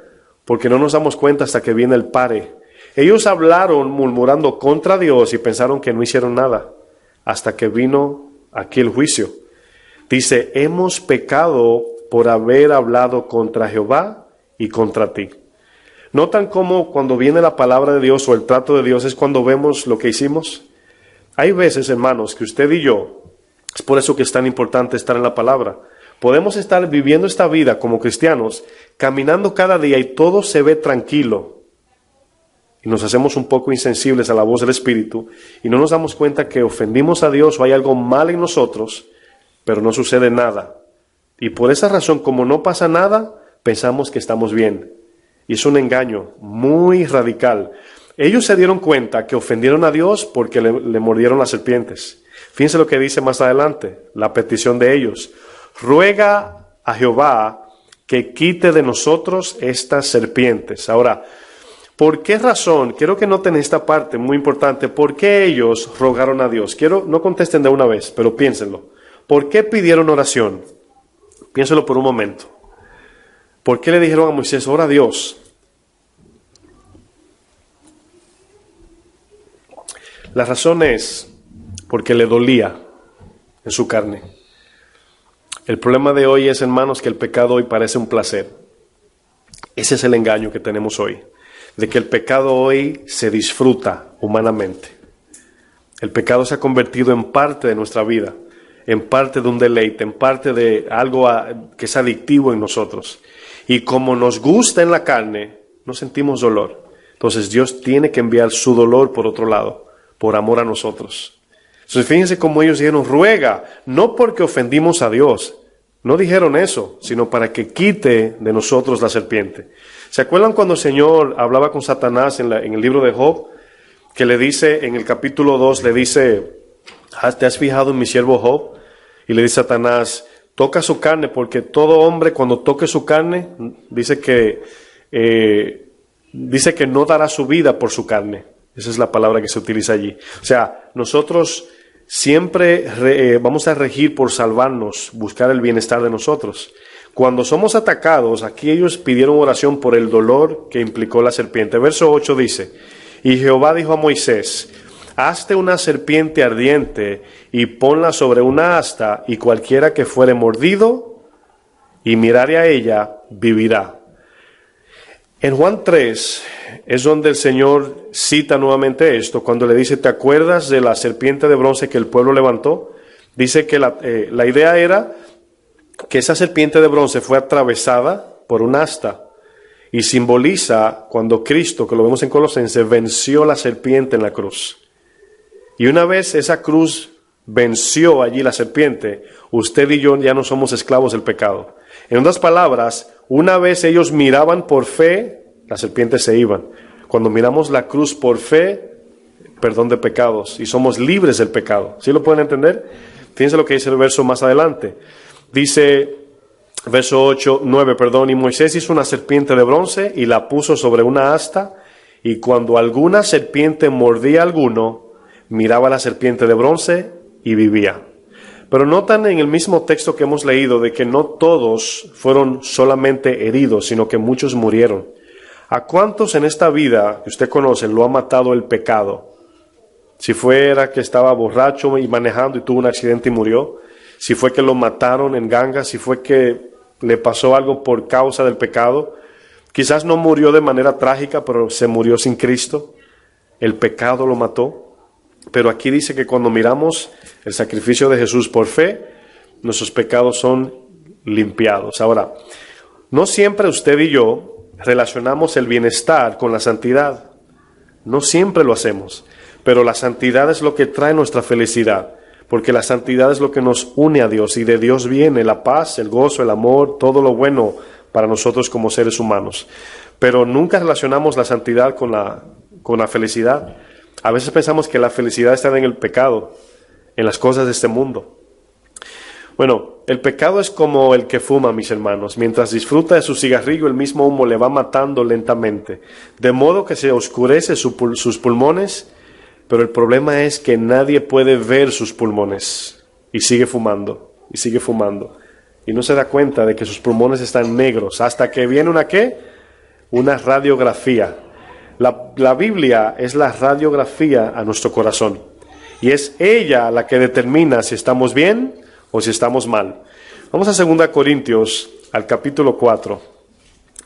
porque no nos damos cuenta hasta que viene el pare. Ellos hablaron murmurando contra Dios y pensaron que no hicieron nada, hasta que vino aquí el juicio. Dice, hemos pecado por haber hablado contra Jehová y contra ti. ¿Notan cómo cuando viene la palabra de Dios o el trato de Dios es cuando vemos lo que hicimos? Hay veces, hermanos, que usted y yo, es por eso que es tan importante estar en la palabra. Podemos estar viviendo esta vida como cristianos, caminando cada día y todo se ve tranquilo. Y nos hacemos un poco insensibles a la voz del Espíritu y no nos damos cuenta que ofendimos a Dios o hay algo mal en nosotros, pero no sucede nada. Y por esa razón, como no pasa nada, pensamos que estamos bien. Y es un engaño muy radical. Ellos se dieron cuenta que ofendieron a Dios porque le mordieron las serpientes. Fíjense lo que dice más adelante, la petición de ellos. Ruega a Jehová que quite de nosotros estas serpientes. Ahora, ¿por qué razón? Quiero que noten esta parte muy importante. ¿Por qué ellos rogaron a Dios? No contesten de una vez, pero piénsenlo. ¿Por qué pidieron oración? Piénsenlo por un momento. ¿Por qué le dijeron a Moisés, ora a Dios? La razón es porque le dolía en su carne. El problema de hoy es, hermanos, que el pecado hoy parece un placer. Ese es el engaño que tenemos hoy. De que el pecado hoy se disfruta humanamente. El pecado se ha convertido en parte de nuestra vida, en parte de un deleite, en parte de algo que es adictivo en nosotros. Y como nos gusta en la carne, no sentimos dolor. Entonces Dios tiene que enviar su dolor por otro lado, por amor a nosotros. Entonces fíjense cómo ellos dijeron, ruega, no porque ofendimos a Dios. No dijeron eso, sino para que quite de nosotros la serpiente. ¿Se acuerdan cuando el Señor hablaba con Satanás en el libro de Job? Que le dice, en el capítulo 2, le dice, ¿te has fijado en mi siervo Job? Y le dice Satanás, toca su carne, porque todo hombre cuando toque su carne, dice que no dará su vida por su carne. Esa es la palabra que se utiliza allí. O sea, nosotros siempre vamos a regir por salvarnos, buscar el bienestar de nosotros. Cuando somos atacados, aquí ellos pidieron oración por el dolor que implicó la serpiente. Verso 8 dice, y Jehová dijo a Moisés, hazte una serpiente ardiente y ponla sobre una asta, y cualquiera que fuere mordido y mirare a ella, vivirá. En Juan 3 es donde el Señor cita nuevamente esto, cuando le dice, ¿te acuerdas de la serpiente de bronce que el pueblo levantó? Dice que la idea era que esa serpiente de bronce fue atravesada por un asta y simboliza cuando Cristo, que lo vemos en Colosenses, venció la serpiente en la cruz. Y una vez esa cruz venció allí la serpiente, usted y yo ya no somos esclavos del pecado. En otras palabras, una vez ellos miraban por fe, las serpientes se iban. Cuando miramos la cruz por fe, perdón de pecados, y somos libres del pecado. ¿Sí lo pueden entender? Fíjense lo que dice el verso más adelante. Dice, verso 9, y Moisés hizo una serpiente de bronce y la puso sobre una asta, y cuando alguna serpiente mordía a alguno, miraba la serpiente de bronce y vivía. Pero notan en el mismo texto que hemos leído de que no todos fueron solamente heridos, sino que muchos murieron. ¿A cuántos en esta vida que usted conoce lo ha matado el pecado? Si fuera que estaba borracho y manejando y tuvo un accidente y murió, si fue que lo mataron en ganga, si fue que le pasó algo por causa del pecado, quizás no murió de manera trágica, pero se murió sin Cristo, el pecado lo mató. Pero aquí dice que cuando miramos el sacrificio de Jesús por fe, nuestros pecados son limpiados. Ahora, no siempre usted y yo relacionamos el bienestar con la santidad. No siempre lo hacemos, pero la santidad es lo que trae nuestra felicidad, porque la santidad es lo que nos une a Dios, y de Dios viene la paz, el gozo, el amor, todo lo bueno para nosotros como seres humanos. Pero nunca relacionamos la santidad con la felicidad. A veces pensamos que la felicidad está en el pecado, en las cosas de este mundo. Bueno, el pecado es como el que fuma, mis hermanos. Mientras disfruta de su cigarrillo, el mismo humo le va matando lentamente, de modo que se oscurece sus pulmones, pero el problema es que nadie puede ver sus pulmones, y sigue fumando, y no se da cuenta de que sus pulmones están negros, hasta que viene una radiografía. La Biblia es la radiografía a nuestro corazón, y es ella la que determina si estamos bien o si estamos mal. Vamos a 2 Corintios, al capítulo 4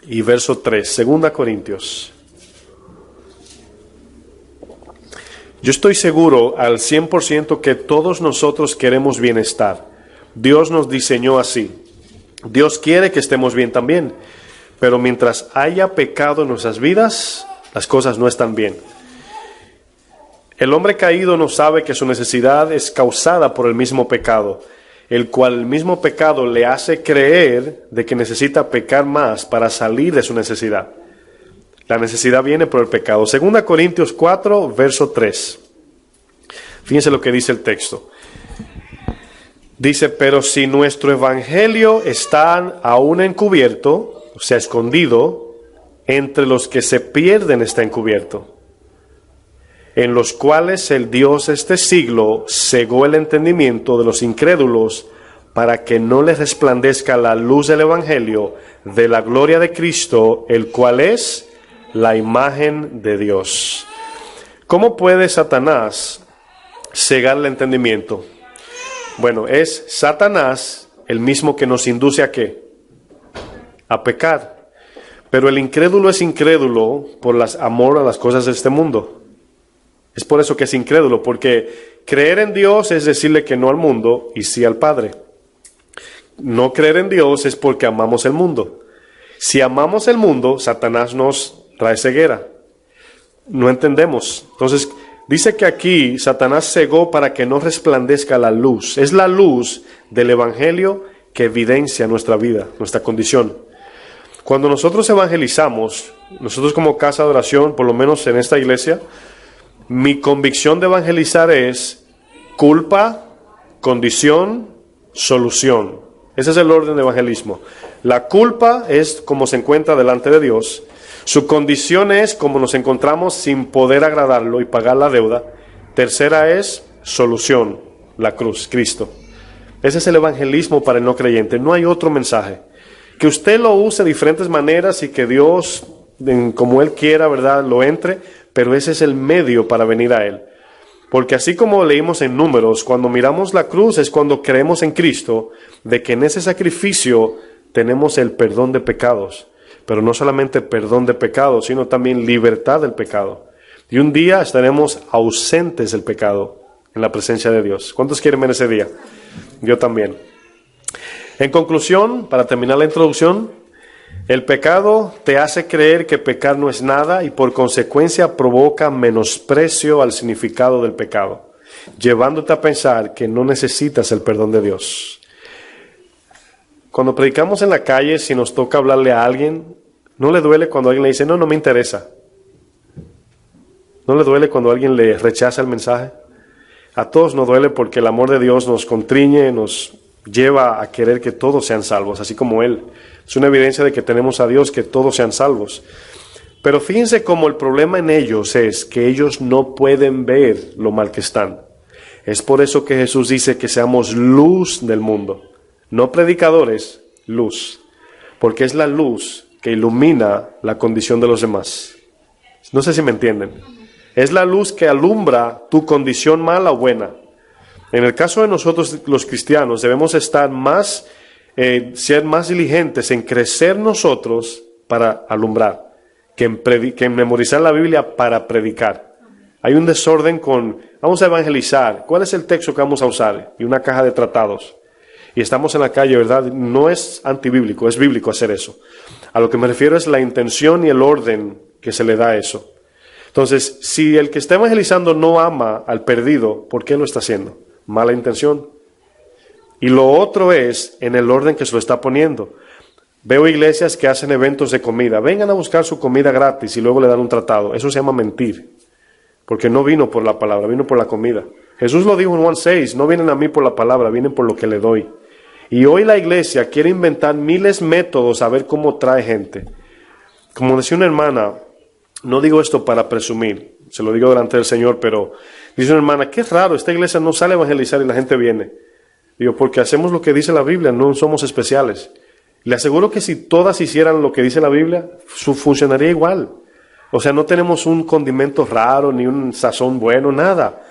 y verso 3. 2 Corintios. Yo estoy seguro al 100% que todos nosotros queremos bienestar. Dios nos diseñó así. Dios quiere que estemos bien también, pero mientras haya pecado en nuestras vidas, las cosas no están bien. El hombre caído no sabe que su necesidad es causada por el mismo pecado, el cual el mismo pecado le hace creer de que necesita pecar más para salir de su necesidad. La necesidad viene por el pecado. 2 Corintios 4, verso 3. Fíjense lo que dice el texto. Dice, pero si nuestro evangelio está aún encubierto, o sea, escondido, entre los que se pierden está encubierto, en los cuales el Dios de este siglo cegó el entendimiento de los incrédulos, para que no les resplandezca la luz del evangelio de la gloria de Cristo, el cual es la imagen de Dios. ¿Cómo puede Satanás cegar el entendimiento? Bueno, es Satanás el mismo que nos induce ¿a qué? A pecar. Pero el incrédulo es incrédulo por amor a las cosas de este mundo. Es por eso que es incrédulo, porque creer en Dios es decirle que no al mundo y sí al Padre. No creer en Dios es porque amamos el mundo. Si amamos el mundo, Satanás nos trae ceguera. No entendemos. Entonces, dice que aquí Satanás cegó para que no resplandezca la luz. Es la luz del evangelio que evidencia nuestra vida, nuestra condición. Cuando nosotros evangelizamos, nosotros como casa de oración, por lo menos en esta iglesia, mi convicción de evangelizar es culpa, condición, solución. Ese es el orden de evangelismo. La culpa es como se encuentra delante de Dios. Su condición es como nos encontramos sin poder agradarlo y pagar la deuda. Tercera es solución. la cruz, Cristo. Ese es el evangelismo para el no creyente. No hay otro mensaje. Que usted lo use de diferentes maneras y que Dios, como Él quiera, ¿verdad?, lo entre, pero ese es el medio para venir a Él. Porque así como leímos en Números, cuando miramos la cruz es cuando creemos en Cristo, de que en ese sacrificio tenemos el perdón de pecados. Pero no solamente perdón de pecados, sino también libertad del pecado. Y un día estaremos ausentes del pecado en la presencia de Dios. ¿Cuántos quieren ver ese día? Yo también. En conclusión, para terminar la introducción, el pecado te hace creer que pecar no es nada y por consecuencia provoca menosprecio al significado del pecado, llevándote a pensar que no necesitas el perdón de Dios. Cuando predicamos en la calle, si nos toca hablarle a alguien, ¿no le duele cuando alguien le dice, no me interesa? ¿No le duele cuando alguien le rechaza el mensaje? A todos nos duele porque el amor de Dios nos constriñe, nos lleva a querer que todos sean salvos, así como Él. Es una evidencia de que tenemos a Dios, que todos sean salvos. Pero fíjense cómo el problema en ellos es que ellos no pueden ver lo mal que están. Es por eso que Jesús dice que seamos luz del mundo. No predicadores, luz. Porque es la luz que ilumina la condición de los demás. No sé si me entienden. Es la luz que alumbra tu condición mala o buena. En el caso de nosotros los cristianos debemos estar ser más diligentes en crecer nosotros para alumbrar, que en memorizar la Biblia para predicar. Hay un desorden vamos a evangelizar, ¿cuál es el texto que vamos a usar? Y una caja de tratados. Y estamos en la calle, ¿verdad? No es antibíblico, es bíblico hacer eso. A lo que me refiero es la intención y el orden que se le da a eso. Entonces, si el que está evangelizando no ama al perdido, ¿por qué lo está haciendo? Mala intención. Y lo otro es en el orden que se lo está poniendo. Veo iglesias que hacen eventos de comida. Vengan a buscar su comida gratis y luego le dan un tratado. Eso se llama mentir. Porque no vino por la palabra, vino por la comida. Jesús lo dijo en Juan 6, no vienen a mí por la palabra, vienen por lo que le doy. Y hoy la iglesia quiere inventar miles métodos a ver cómo trae gente. Como decía una hermana, no digo esto para presumir, se lo digo delante del Señor, pero dice una hermana, qué raro, esta iglesia no sale a evangelizar y la gente viene. Digo, porque hacemos lo que dice la Biblia, no somos especiales. Le aseguro que si todas hicieran lo que dice la Biblia, funcionaría igual. O sea, no tenemos un condimento raro, ni un sazón bueno, nada.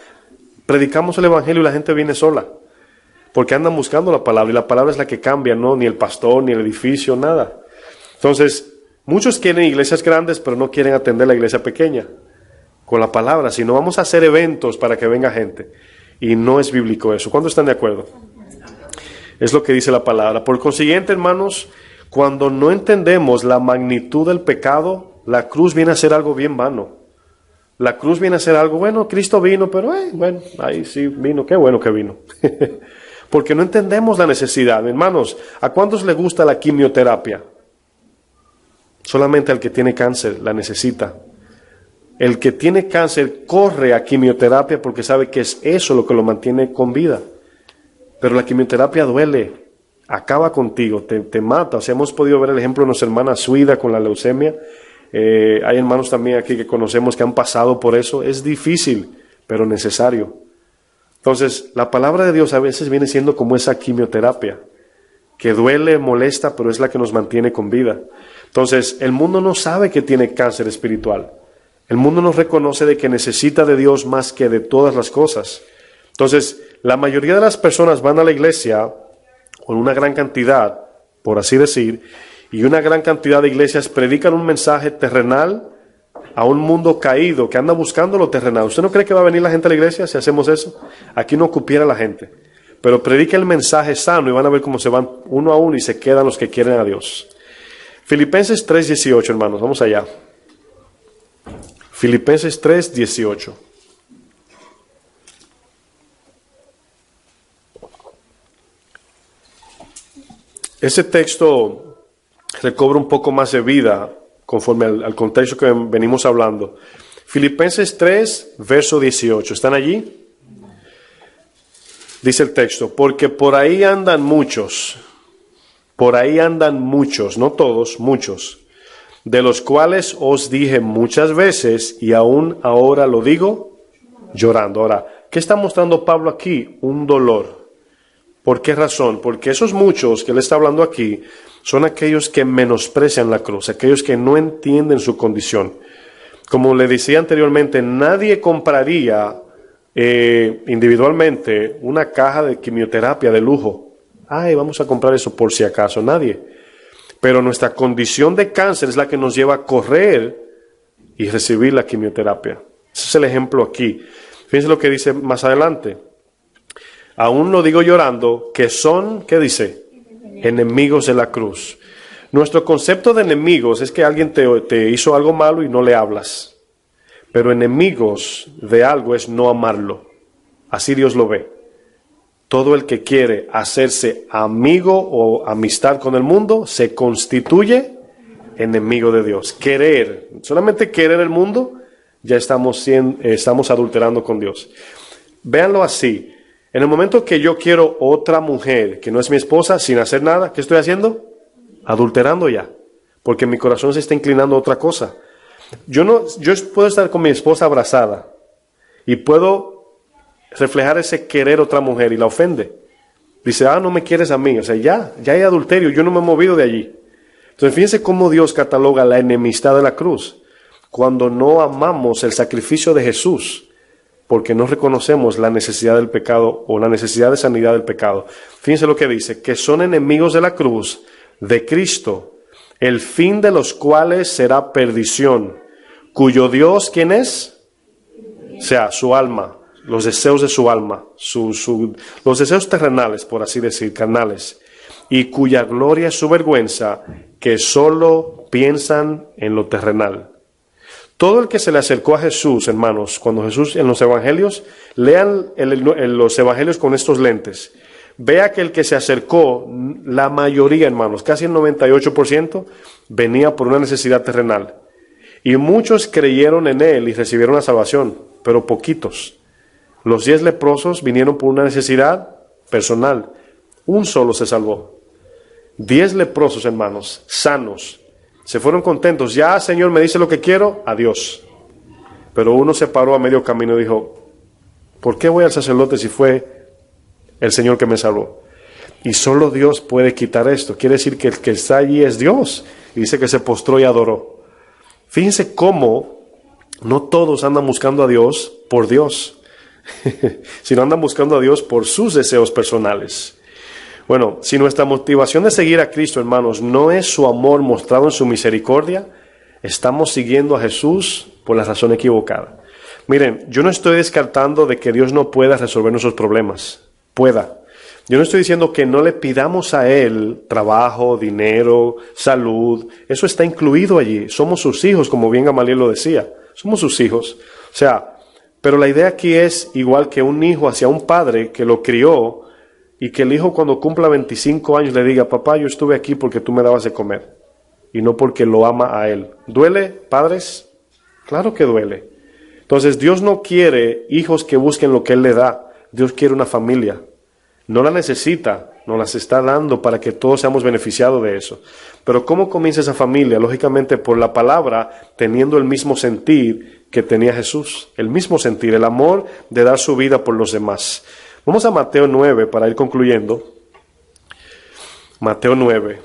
Predicamos el evangelio y la gente viene sola. Porque andan buscando la palabra, y la palabra es la que cambia, no ni el pastor, ni el edificio, nada. Entonces, muchos quieren iglesias grandes, pero no quieren atender la iglesia pequeña con la palabra, sino vamos a hacer eventos para que venga gente. Y no es bíblico eso. ¿Cuántos están de acuerdo? Es lo que dice la palabra. Por consiguiente, hermanos, cuando no entendemos la magnitud del pecado, la cruz viene a ser algo bien vano. La cruz viene a ser algo, bueno, Cristo vino, pero bueno, ahí sí vino, qué bueno que vino. Porque no entendemos la necesidad. Hermanos, ¿a cuántos les gusta la quimioterapia? Solamente al que tiene cáncer la necesita. El que tiene cáncer corre a quimioterapia porque sabe que es eso lo que lo mantiene con vida. Pero la quimioterapia duele, acaba contigo, te mata. O sea, hemos podido ver el ejemplo de nuestra hermana Suida con la leucemia. Hay hermanos también aquí que conocemos que han pasado por eso. Es difícil, pero necesario. Entonces, la palabra de Dios a veces viene siendo como esa quimioterapia, que duele, molesta, pero es la que nos mantiene con vida. Entonces, el mundo no sabe que tiene cáncer espiritual. El mundo no reconoce de que necesita de Dios más que de todas las cosas. Entonces, la mayoría de las personas van a la iglesia con una gran cantidad, por así decir, y una gran cantidad de iglesias predican un mensaje terrenal a un mundo caído que anda buscando lo terrenal. ¿Usted no cree que va a venir la gente a la iglesia si hacemos eso? Aquí no cupiera la gente. Pero predica el mensaje sano y van a ver cómo se van uno a uno y se quedan los que quieren a Dios. Filipenses 3:18, hermanos, vamos allá. Filipenses 3:18. Ese texto recobra un poco más de vida conforme al contexto que venimos hablando. Filipenses 3, verso 18. ¿Están allí? Dice el texto, porque por ahí andan muchos, no todos, muchos, de los cuales os dije muchas veces y aún ahora lo digo llorando. Ahora, ¿qué está mostrando Pablo aquí? Un dolor. ¿Por qué razón? Porque esos muchos que él está hablando aquí son aquellos que menosprecian la cruz, aquellos que no entienden su condición. Como le decía anteriormente, nadie compraría individualmente una caja de quimioterapia de lujo. Ay, vamos a comprar eso por si acaso, nadie. Pero nuestra condición de cáncer es la que nos lleva a correr y recibir la quimioterapia. Ese es el ejemplo aquí. Fíjense lo que dice más adelante. Aún lo digo llorando, que son, ¿qué dice? Enemigos de la cruz. Nuestro concepto de enemigos es que alguien te hizo algo malo y no le hablas. Pero enemigos de algo es no amarlo. Así Dios lo ve. Todo el que quiere hacerse amigo o amistad con el mundo se constituye enemigo de Dios. Querer, solamente querer el mundo, ya estamos adulterando con Dios. Véanlo así. En el momento que yo quiero otra mujer que no es mi esposa, sin hacer nada, ¿qué estoy haciendo? Adulterando ya. Porque mi corazón se está inclinando a otra cosa. Yo puedo estar con mi esposa abrazada y puedo reflejar ese querer a otra mujer y la ofende. Dice, no me quieres a mí. O sea, ya hay adulterio, yo no me he movido de allí. Entonces, fíjense cómo Dios cataloga la enemistad de la cruz. Cuando no amamos el sacrificio de Jesús, porque no reconocemos la necesidad del pecado o la necesidad de sanidad del pecado. Fíjense lo que dice, que son enemigos de la cruz de Cristo, el fin de los cuales será perdición, cuyo Dios, ¿quién es? O sea, su alma, los deseos de su alma, los deseos terrenales, por así decir, carnales, y cuya gloria es su vergüenza, que solo piensan en lo terrenal. Todo el que se le acercó a Jesús, hermanos, cuando Jesús en los evangelios, lean los evangelios con estos lentes. Vea que el que se acercó, la mayoría, hermanos, casi el 98%, venía por una necesidad terrenal. Y muchos creyeron en él y recibieron la salvación, pero poquitos. Los 10 leprosos vinieron por una necesidad personal. Un solo se salvó. 10 leprosos, hermanos, sanos. Se fueron contentos. Ya, Señor, me dice lo que quiero, adiós. Pero uno se paró a medio camino y dijo, ¿por qué voy al sacerdote si fue el Señor que me salvó? Y solo Dios puede quitar esto. Quiere decir que el que está allí es Dios. Y dice que se postró y adoró. Fíjense cómo no todos andan buscando a Dios por Dios, sino andan buscando a Dios por sus deseos personales. Bueno, si nuestra motivación de seguir a Cristo, hermanos, no es su amor mostrado en su misericordia, estamos siguiendo a Jesús por la razón equivocada. Miren, yo no estoy descartando de que Dios no pueda resolver nuestros problemas. Pueda. Yo no estoy diciendo que no le pidamos a Él trabajo, dinero, salud. Eso está incluido allí. Somos sus hijos, como bien Gamaliel lo decía. Somos sus hijos. O sea, pero la idea aquí es igual que un hijo hacia un padre que lo crió y que el hijo cuando cumpla 25 años le diga, papá, yo estuve aquí porque tú me dabas de comer y no porque lo ama a Él. ¿Duele, padres? Claro que duele. Entonces Dios no quiere hijos que busquen lo que Él le da. Dios quiere una familia. No la necesita, nos las está dando para que todos seamos beneficiados de eso. Pero ¿cómo comienza esa familia? Lógicamente por la palabra, teniendo el mismo sentir que tenía Jesús. El mismo sentir, el amor de dar su vida por los demás. Vamos a Mateo 9 para ir concluyendo. Mateo 9.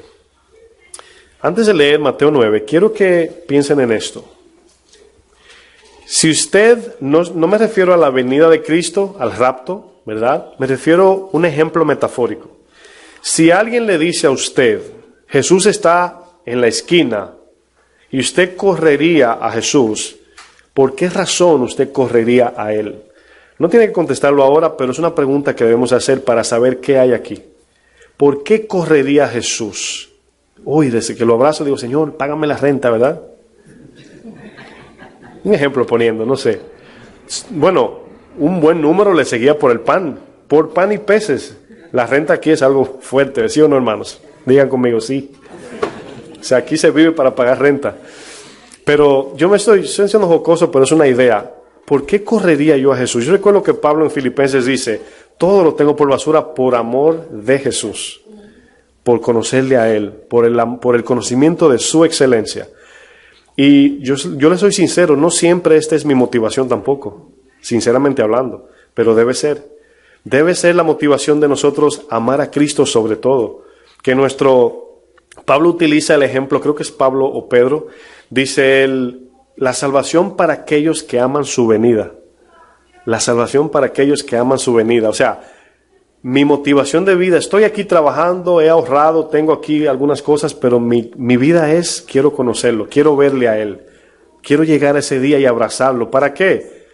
Antes de leer Mateo 9, quiero que piensen en esto. Si usted, no me refiero a la venida de Cristo, al rapto, ¿verdad? Me refiero a un ejemplo metafórico. Si alguien le dice a usted, Jesús está en la esquina, y usted correría a Jesús, ¿por qué razón usted correría a Él? No tiene que contestarlo ahora, pero es una pregunta que debemos hacer para saber qué hay aquí. ¿Por qué correría a Jesús? Uy, desde que lo abrazo digo, Señor, págame la renta, ¿verdad? Un ejemplo poniendo, no sé. Bueno, un buen número le seguía por el pan y peces. La renta aquí es algo fuerte, ¿sí o no, hermanos? Digan conmigo, sí. O sea, aquí se vive para pagar renta. Pero yo estoy siendo jocoso, pero es una idea. ¿Por qué correría yo a Jesús? Yo recuerdo que Pablo en Filipenses dice, todo lo tengo por basura por amor de Jesús, por conocerle a Él, por el conocimiento de su excelencia. Y yo le soy sincero, no siempre esta es mi motivación tampoco, sinceramente hablando. pero debe ser. Debe ser la motivación de nosotros amar a Cristo sobre todo. Pablo utiliza el ejemplo, creo que es Pablo o Pedro, dice él, la salvación para aquellos que aman su venida. La salvación para aquellos que aman su venida. O sea, mi motivación de vida, estoy aquí trabajando, he ahorrado, tengo aquí algunas cosas, pero mi vida es, quiero conocerlo, quiero verle a Él. Quiero llegar a ese día y abrazarlo. ¿Para qué?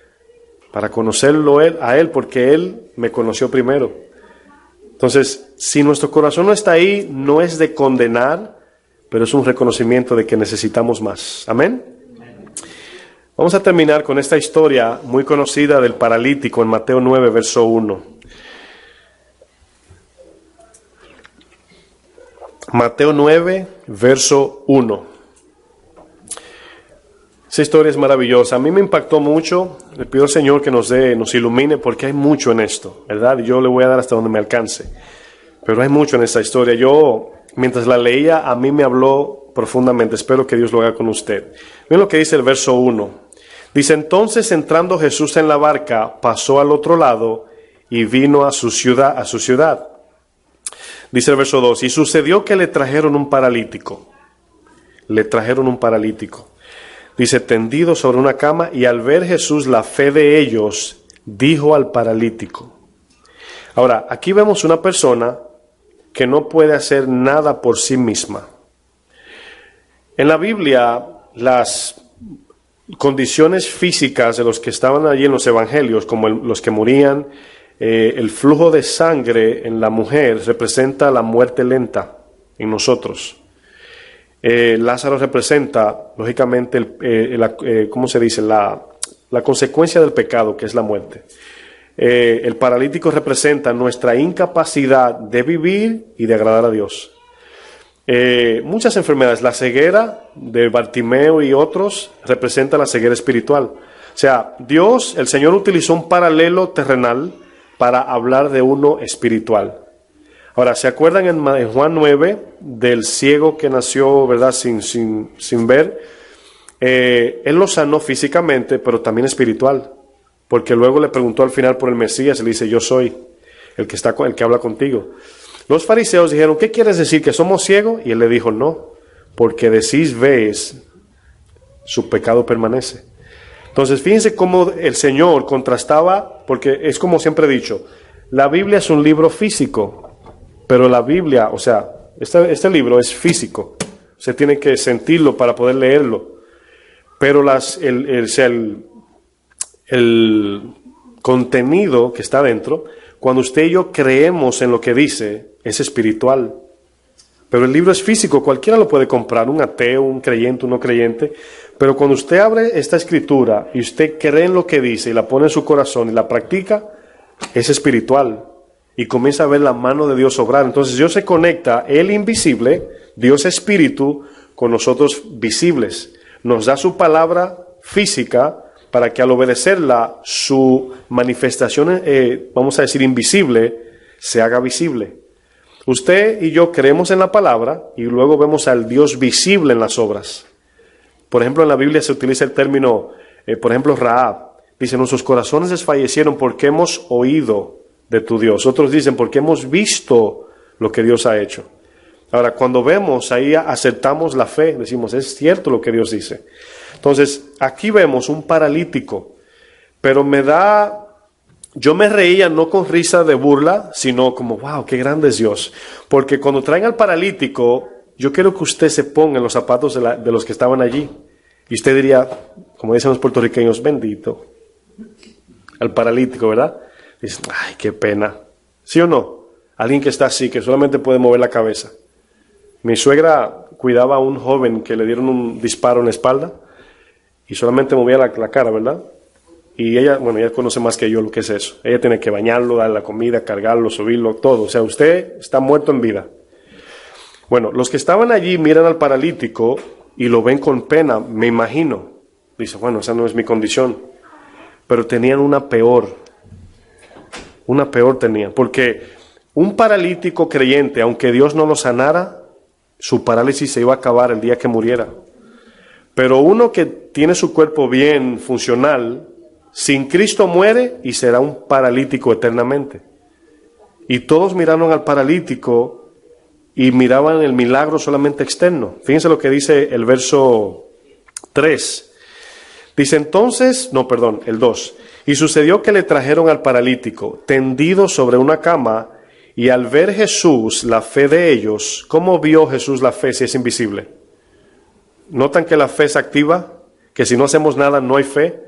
Para conocerlo a Él, porque Él me conoció primero. Entonces, si nuestro corazón no está ahí, no es de condenar, pero es un reconocimiento de que necesitamos más. ¿Amén? Vamos a terminar con esta historia muy conocida del paralítico en Mateo 9, verso 1. Mateo 9, verso 1. Esa historia es maravillosa. A mí me impactó mucho. Le pido al Señor que nos ilumine, porque hay mucho en esto, ¿verdad? Y yo le voy a dar hasta donde me alcance. Pero hay mucho en esta historia. Yo, mientras la leía, a mí me habló profundamente. Espero que Dios lo haga con usted. Miren lo que dice el verso 1. Dice, entonces entrando Jesús en la barca, pasó al otro lado y vino a su ciudad. Dice el verso 2, y sucedió que le trajeron un paralítico. Dice, tendido sobre una cama, y al ver Jesús la fe de ellos, dijo al paralítico. Ahora, aquí vemos una persona que no puede hacer nada por sí misma. En la Biblia, las condiciones físicas de los que estaban allí en los evangelios, como los que morían, el flujo de sangre en la mujer representa la muerte lenta en nosotros. Lázaro representa, lógicamente, ¿cómo se dice? La consecuencia del pecado, que es la muerte. El paralítico representa nuestra incapacidad de vivir y de agradar a Dios. Muchas enfermedades, la ceguera de Bartimeo y otros, representa la ceguera espiritual. O sea, Dios, el Señor utilizó un paralelo terrenal para hablar de uno espiritual. Ahora, ¿se acuerdan en Juan 9 del ciego que nació, verdad, sin ver? Él lo sanó físicamente, pero también espiritual, porque luego le preguntó al final por el Mesías y le dice, yo soy el que habla contigo. Los fariseos dijeron, ¿qué quieres decir, que somos ciegos? Y él le dijo, no, porque decís ves, su pecado permanece. Entonces, fíjense cómo el Señor contrastaba, porque es como siempre he dicho, la Biblia es un libro físico, pero la Biblia, o sea, este libro es físico, se tiene que sentirlo para poder leerlo, pero el contenido que está dentro, cuando usted y yo creemos en lo que dice, es espiritual. Pero el libro es físico, cualquiera lo puede comprar, un ateo, un creyente, un no creyente. Pero cuando usted abre esta escritura y usted cree en lo que dice y la pone en su corazón y la practica, es espiritual. Y comienza a ver la mano de Dios obrar. Entonces Dios se conecta, el invisible, Dios espíritu, con nosotros visibles. Nos da su palabra física para que al obedecerla, su manifestación, vamos a decir invisible, se haga visible. Usted y yo creemos en la palabra y luego vemos al Dios visible en las obras. Por ejemplo, en la Biblia se utiliza el término, por ejemplo, Rahab. Dice, nuestros corazones desfallecieron porque hemos oído de tu Dios. Otros dicen, porque hemos visto lo que Dios ha hecho. Ahora, cuando vemos, ahí aceptamos la fe, decimos, es cierto lo que Dios dice. Entonces, aquí vemos un paralítico, pero yo me reía no con risa de burla, sino como, wow, qué grande es Dios. Porque cuando traen al paralítico, yo quiero que usted se ponga en los zapatos de los que estaban allí. Y usted diría, como dicen los puertorriqueños, bendito. Al paralítico, ¿verdad? Dice, ay, qué pena. ¿Sí o no? Alguien que está así, que solamente puede mover la cabeza. Mi suegra cuidaba a un joven que le dieron un disparo en la espalda y solamente movía la cara, ¿verdad? Y ella conoce más que yo lo que es eso. Ella tiene que bañarlo, darle la comida, cargarlo, subirlo, todo. O sea, usted está muerto en vida. Bueno, los que estaban allí miran al paralítico y lo ven con pena, me imagino. Dice, bueno, esa no es mi condición. Pero tenían una peor tenían. Porque un paralítico creyente, aunque Dios no lo sanara, su parálisis se iba a acabar el día que muriera. Pero uno que tiene su cuerpo bien funcional, sin Cristo muere y será un paralítico eternamente. Y todos miraron al paralítico y miraban el milagro solamente externo. Fíjense lo que dice el verso 3. Dice el 2. Y sucedió que le trajeron al paralítico, tendido sobre una cama, y al ver Jesús la fe de ellos, ¿cómo vio Jesús la fe si es invisible? ¿Notan que la fe se activa? Que si no hacemos nada no hay fe.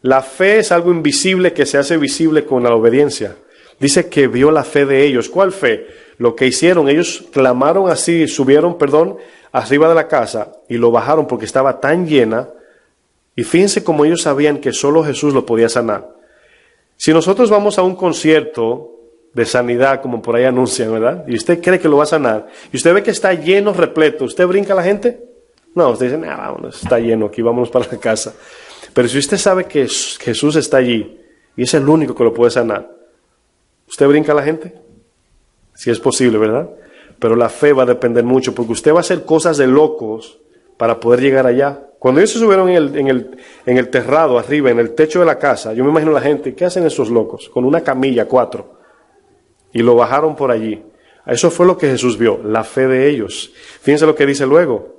La fe es algo invisible que se hace visible con la obediencia. Dice que vio la fe de ellos. ¿Cuál fe? Lo que hicieron, ellos clamaron así, subieron, arriba de la casa y lo bajaron porque estaba tan llena. Y fíjense cómo ellos sabían que solo Jesús lo podía sanar. Si nosotros vamos a un concierto de sanidad, como por ahí anuncian, ¿verdad? Y usted cree que lo va a sanar, y usted ve que está lleno, repleto, ¿usted brinca a la gente? No, usted dice, vámonos, está lleno aquí, vámonos para la casa. Pero si usted sabe que Jesús está allí, y es el único que lo puede sanar, ¿usted brinca a la gente? Si es posible, ¿verdad? Pero la fe va a depender mucho, porque usted va a hacer cosas de locos para poder llegar allá. Cuando ellos se subieron en el terrado, arriba, en el techo de la casa, yo me imagino a la gente, ¿qué hacen esos locos? Con una camilla, 4. Y lo bajaron por allí. Eso fue lo que Jesús vio, la fe de ellos. Fíjense lo que dice luego.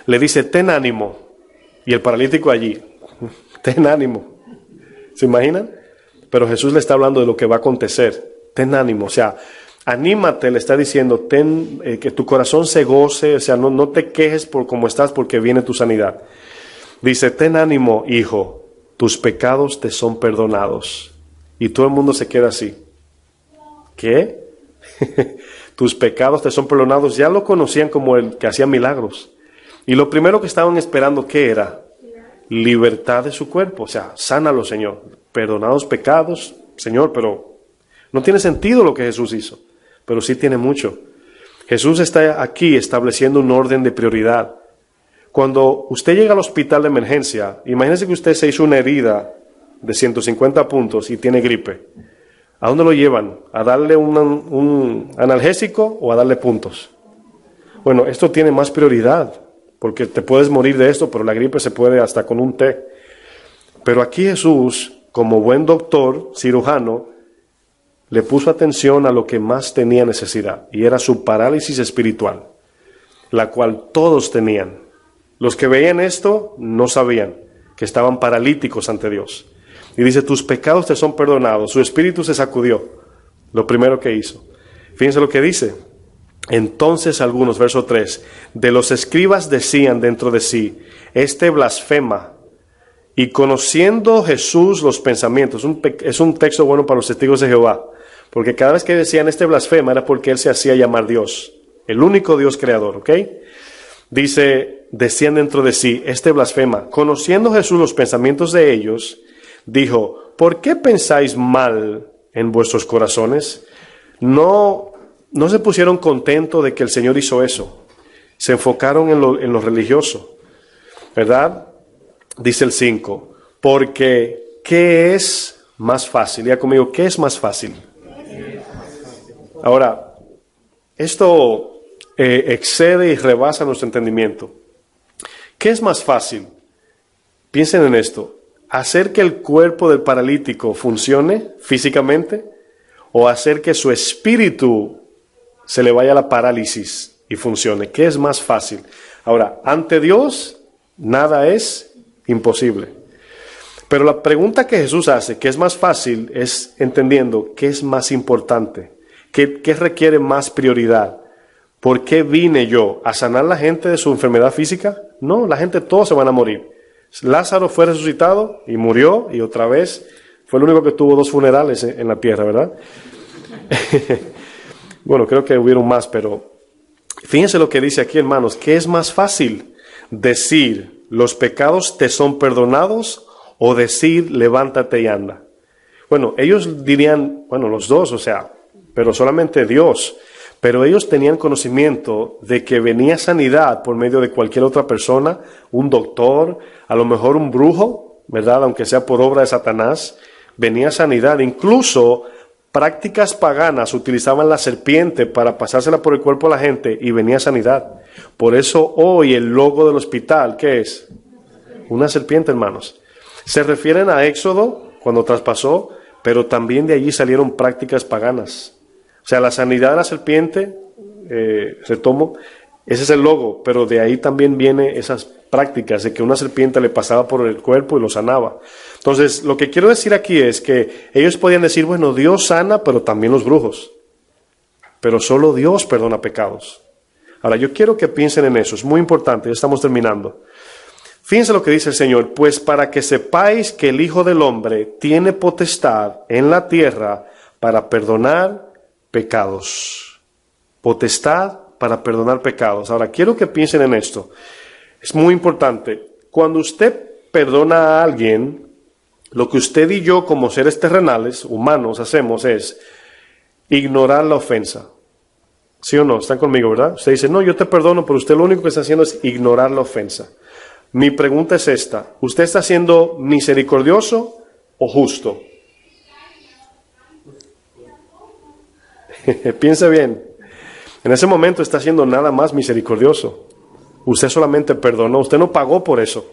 Le dice, ten ánimo. Y el paralítico allí, ten ánimo. ¿Se imaginan? Pero Jesús le está hablando de lo que va a acontecer. Ten ánimo, o sea, anímate, le está diciendo, que tu corazón se goce, o sea, no te quejes por cómo estás porque viene tu sanidad. Dice, ten ánimo, hijo, tus pecados te son perdonados. Y todo el mundo se queda así. ¿Qué? Tus pecados te son perdonados. Ya lo conocían como el que hacía milagros. Y lo primero que estaban esperando, ¿qué era? Libertad de su cuerpo. O sea, sánalo, Señor. Perdonados pecados, Señor, pero no tiene sentido lo que Jesús hizo. Pero sí tiene mucho. Jesús está aquí estableciendo un orden de prioridad. Cuando usted llega al hospital de emergencia, imagínese que usted se hizo una herida de 150 puntos y tiene gripe. ¿A dónde lo llevan? ¿A darle un analgésico o a darle puntos? Bueno, esto tiene más prioridad, porque te puedes morir de esto, pero la gripe se puede hasta con un té. Pero aquí Jesús, como buen doctor, cirujano, le puso atención a lo que más tenía necesidad, y era su parálisis espiritual, la cual todos tenían. Los que veían esto no sabían que estaban paralíticos ante Dios. Y dice, tus pecados te son perdonados. Su espíritu se sacudió, lo primero que hizo. Fíjense lo que dice. Entonces algunos, verso 3, de los escribas decían dentro de sí, este blasfema. Y conociendo Jesús los pensamientos, es un texto bueno para los testigos de Jehová, porque cada vez que decían este blasfema era porque él se hacía llamar Dios, el único Dios creador, ¿ok? Dice, decían dentro de sí, este blasfema. Conociendo Jesús los pensamientos de ellos, dijo, ¿por qué pensáis mal en vuestros corazones? No se pusieron contentos de que el Señor hizo eso. Se enfocaron en lo religioso, ¿verdad? Dice el 5, porque ¿qué es más fácil? Diga conmigo, ¿qué es más fácil? Ahora, esto excede y rebasa nuestro entendimiento. ¿Qué es más fácil? Piensen en esto. ¿Hacer que el cuerpo del paralítico funcione físicamente o hacer que su espíritu se le vaya a la parálisis y funcione? ¿Qué es más fácil? Ahora, ante Dios, nada es imposible. Pero la pregunta que Jesús hace, ¿qué es más fácil?, es entendiendo qué es más importante, qué requiere más prioridad. ¿Por qué vine yo? ¿A sanar a la gente de su enfermedad física? No, la gente todos se van a morir. Lázaro fue resucitado y murió, y otra vez fue el único que tuvo 2 funerales en la tierra, ¿verdad? Bueno, creo que hubieron más, pero fíjense lo que dice aquí, hermanos. ¿Qué es más fácil? Decir, los pecados te son perdonados, o decir, levántate y anda. Bueno, ellos dirían, bueno, los dos, o sea, pero solamente Dios. Pero ellos tenían conocimiento de que venía sanidad por medio de cualquier otra persona, un doctor, a lo mejor un brujo, ¿verdad? Aunque sea por obra de Satanás, venía sanidad. Incluso prácticas paganas utilizaban la serpiente para pasársela por el cuerpo a la gente y venía sanidad. Por eso hoy el logo del hospital, ¿qué es? Una serpiente, hermanos. Se refieren a Éxodo, cuando traspasó, pero también de allí salieron prácticas paganas. O sea, la sanidad de la serpiente, retomo, ese es el logo, pero de ahí también vienen esas prácticas de que una serpiente le pasaba por el cuerpo y lo sanaba. Entonces, lo que quiero decir aquí es que ellos podían decir, bueno, Dios sana, pero también los brujos. Pero solo Dios perdona pecados. Ahora, yo quiero que piensen en eso, es muy importante, ya estamos terminando. Fíjense lo que dice el Señor, pues para que sepáis que el Hijo del Hombre tiene potestad en la tierra para perdonar pecados. Potestad para perdonar pecados. Ahora, quiero que piensen en esto. Es muy importante. Cuando usted perdona a alguien, lo que usted y yo como seres terrenales, humanos, hacemos es ignorar la ofensa. ¿Sí o no? ¿Están conmigo, verdad? Usted dice, no, yo te perdono, pero usted lo único que está haciendo es ignorar la ofensa. Mi pregunta es esta. ¿Usted está siendo misericordioso o justo? Piensa bien. En ese momento está siendo nada más misericordioso. Usted solamente perdonó, usted no pagó por eso.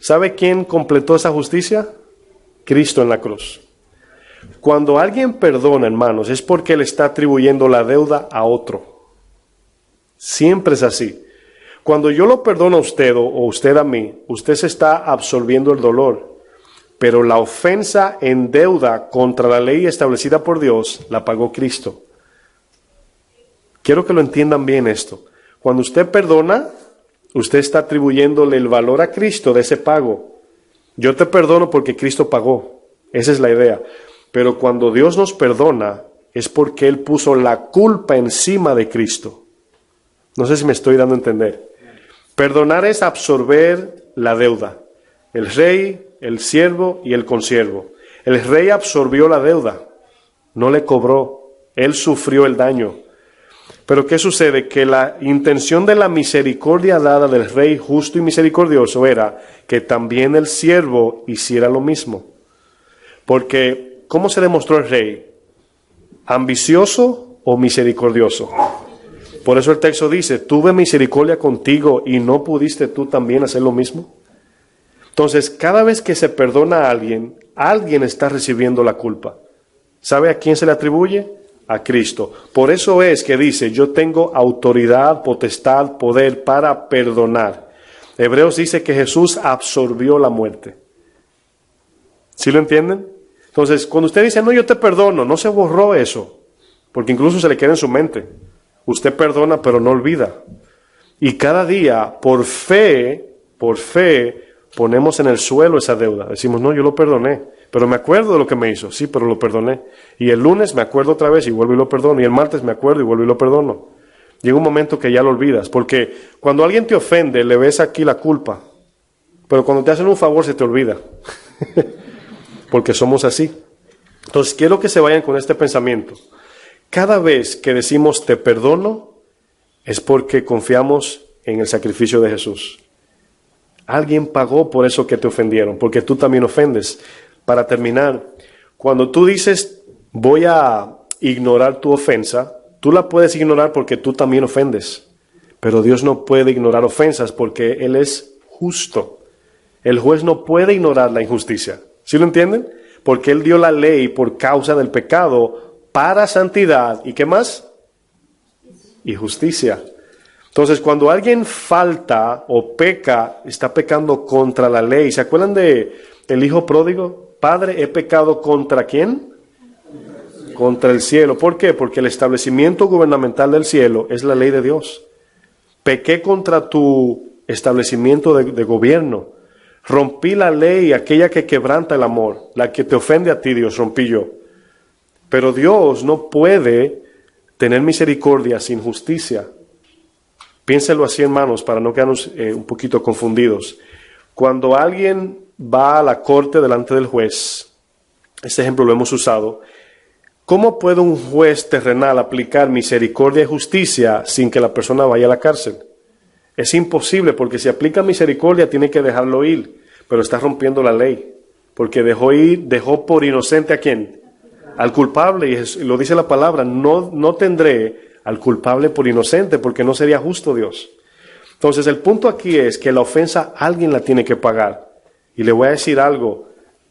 ¿Sabe quién completó esa justicia? Cristo en la cruz. Cuando alguien perdona, hermanos, es porque le está atribuyendo la deuda a otro. Siempre es así. Cuando yo lo perdono a usted o usted a mí, usted se está absolviendo el dolor. Pero la ofensa en deuda contra la ley establecida por Dios la pagó Cristo. Quiero que lo entiendan bien esto. Cuando usted perdona, usted está atribuyéndole el valor a Cristo de ese pago. Yo te perdono porque Cristo pagó. Esa es la idea. Pero cuando Dios nos perdona, es porque Él puso la culpa encima de Cristo. No sé si me estoy dando a entender. Perdonar es absorber la deuda. El rey, el siervo y el consiervo. El rey absorbió la deuda. No le cobró. Él sufrió el daño. Pero ¿qué sucede? Que la intención de la misericordia dada del rey justo y misericordioso era que también el siervo hiciera lo mismo. Porque, ¿cómo se demostró el rey? ¿Ambicioso o misericordioso? Por eso el texto dice, tuve misericordia contigo y no pudiste tú también hacer lo mismo. Entonces, cada vez que se perdona a alguien, alguien está recibiendo la culpa. ¿Sabe a quién se le atribuye? A Cristo. Por eso es que dice, yo tengo autoridad, potestad, poder para perdonar. Hebreos dice que Jesús absorbió la muerte. ¿Sí lo entienden? Entonces, cuando usted dice, no, yo te perdono, no se borró eso, porque incluso se le queda en su mente. Usted perdona, pero no olvida. Y cada día, por fe, ponemos en el suelo esa deuda. Decimos, no, yo lo perdoné, pero me acuerdo de lo que me hizo. Sí, pero lo perdoné. Y el lunes me acuerdo otra vez y vuelvo y lo perdono. Y el martes me acuerdo y vuelvo y lo perdono. Llega un momento que ya lo olvidas, porque cuando alguien te ofende, le ves aquí la culpa. Pero cuando te hacen un favor, se te olvida. Porque somos así. Entonces, quiero que se vayan con este pensamiento. Cada vez que decimos te perdono, es porque confiamos en el sacrificio de Jesús. Alguien pagó por eso que te ofendieron, porque tú también ofendes. Para terminar, cuando tú dices voy a ignorar tu ofensa, tú la puedes ignorar porque tú también ofendes. Pero Dios no puede ignorar ofensas porque Él es justo. El juez no puede ignorar la injusticia. ¿Sí lo entienden? Porque Él dio la ley por causa del pecado para santidad. ¿Y qué más? Y justicia. Entonces, cuando alguien falta o peca, está pecando contra la ley. ¿Se acuerdan del hijo pródigo? Padre, he pecado ¿contra quién? Contra el cielo. ¿Por qué? Porque el establecimiento gubernamental del cielo es la ley de Dios. Pequé contra tu establecimiento de gobierno. Rompí la ley, aquella que quebranta el amor, la que te ofende a ti, Dios, rompí yo. Pero Dios no puede tener misericordia sin justicia. Piénselo así, hermanos, para no quedarnos un poquito confundidos. Cuando alguien va a la corte delante del juez, este ejemplo lo hemos usado, ¿cómo puede un juez terrenal aplicar misericordia y justicia sin que la persona vaya a la cárcel? Es imposible, porque si aplica misericordia tiene que dejarlo ir, pero está rompiendo la ley, porque dejó por inocente ¿a quién? Al culpable, y lo dice la palabra, no tendré al culpable por inocente, porque no sería justo Dios. Entonces el punto aquí es que la ofensa alguien la tiene que pagar. Y le voy a decir algo,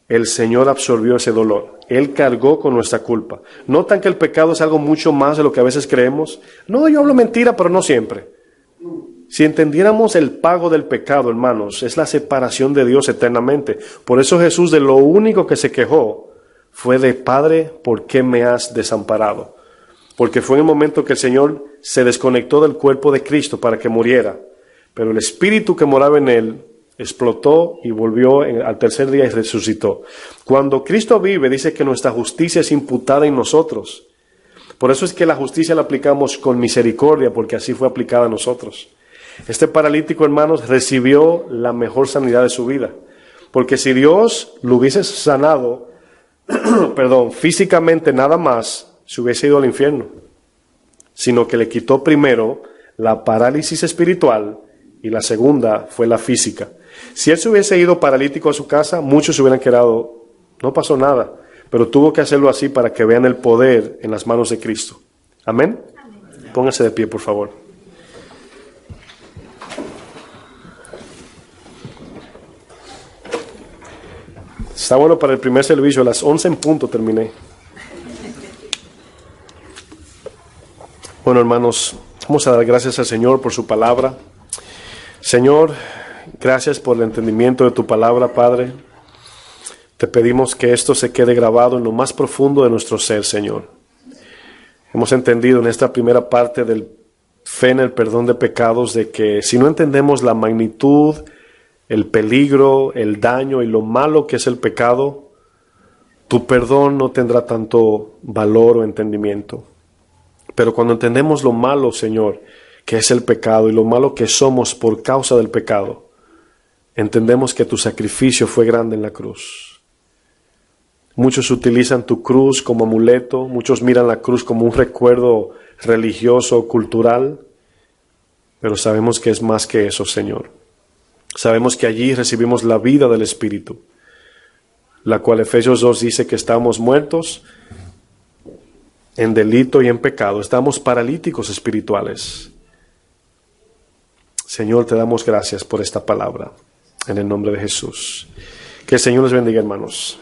el Señor absorbió ese dolor. Él cargó con nuestra culpa. ¿Notan que el pecado es algo mucho más de lo que a veces creemos? No, yo hablo mentira, pero no siempre. Si entendiéramos el pago del pecado, hermanos, es la separación de Dios eternamente. Por eso Jesús de lo único que se quejó fue de: Padre, ¿por qué me has desamparado? Porque fue en el momento que el Señor se desconectó del cuerpo de Cristo para que muriera. Pero el Espíritu que moraba en Él explotó y volvió al tercer día y resucitó. Cuando Cristo vive, dice que nuestra justicia es imputada en nosotros. Por eso es que la justicia la aplicamos con misericordia, porque así fue aplicada a nosotros. Este paralítico, hermanos, recibió la mejor sanidad de su vida. Porque si Dios lo hubiese sanado, físicamente nada más, se hubiese ido al infierno. Sino que le quitó primero la parálisis espiritual y la segunda fue la física. Si él se hubiese ido paralítico a su casa, muchos se hubieran quedado, no pasó nada, pero tuvo que hacerlo así para que vean el poder en las manos de Cristo. ¿Amén? Amén. Póngase de pie, por favor. Está bueno para el primer servicio, a las 11 en punto terminé. Bueno, hermanos, vamos a dar gracias al Señor por su palabra. Señor, gracias por el entendimiento de tu palabra, Padre. Te pedimos que esto se quede grabado en lo más profundo de nuestro ser, Señor. Hemos entendido en esta primera parte del fe en el perdón de pecados de que si no entendemos la magnitud, el peligro, el daño y lo malo que es el pecado, tu perdón no tendrá tanto valor o entendimiento. Pero cuando entendemos lo malo, Señor, que es el pecado y lo malo que somos por causa del pecado, entendemos que tu sacrificio fue grande en la cruz. Muchos utilizan tu cruz como amuleto, muchos miran la cruz como un recuerdo religioso, cultural, pero sabemos que es más que eso, Señor. Sabemos que allí recibimos la vida del Espíritu, la cual Efesios 2 dice que estamos muertos en delito y en pecado, estamos paralíticos espirituales. Señor, te damos gracias por esta palabra, en el nombre de Jesús. Que el Señor les bendiga, hermanos.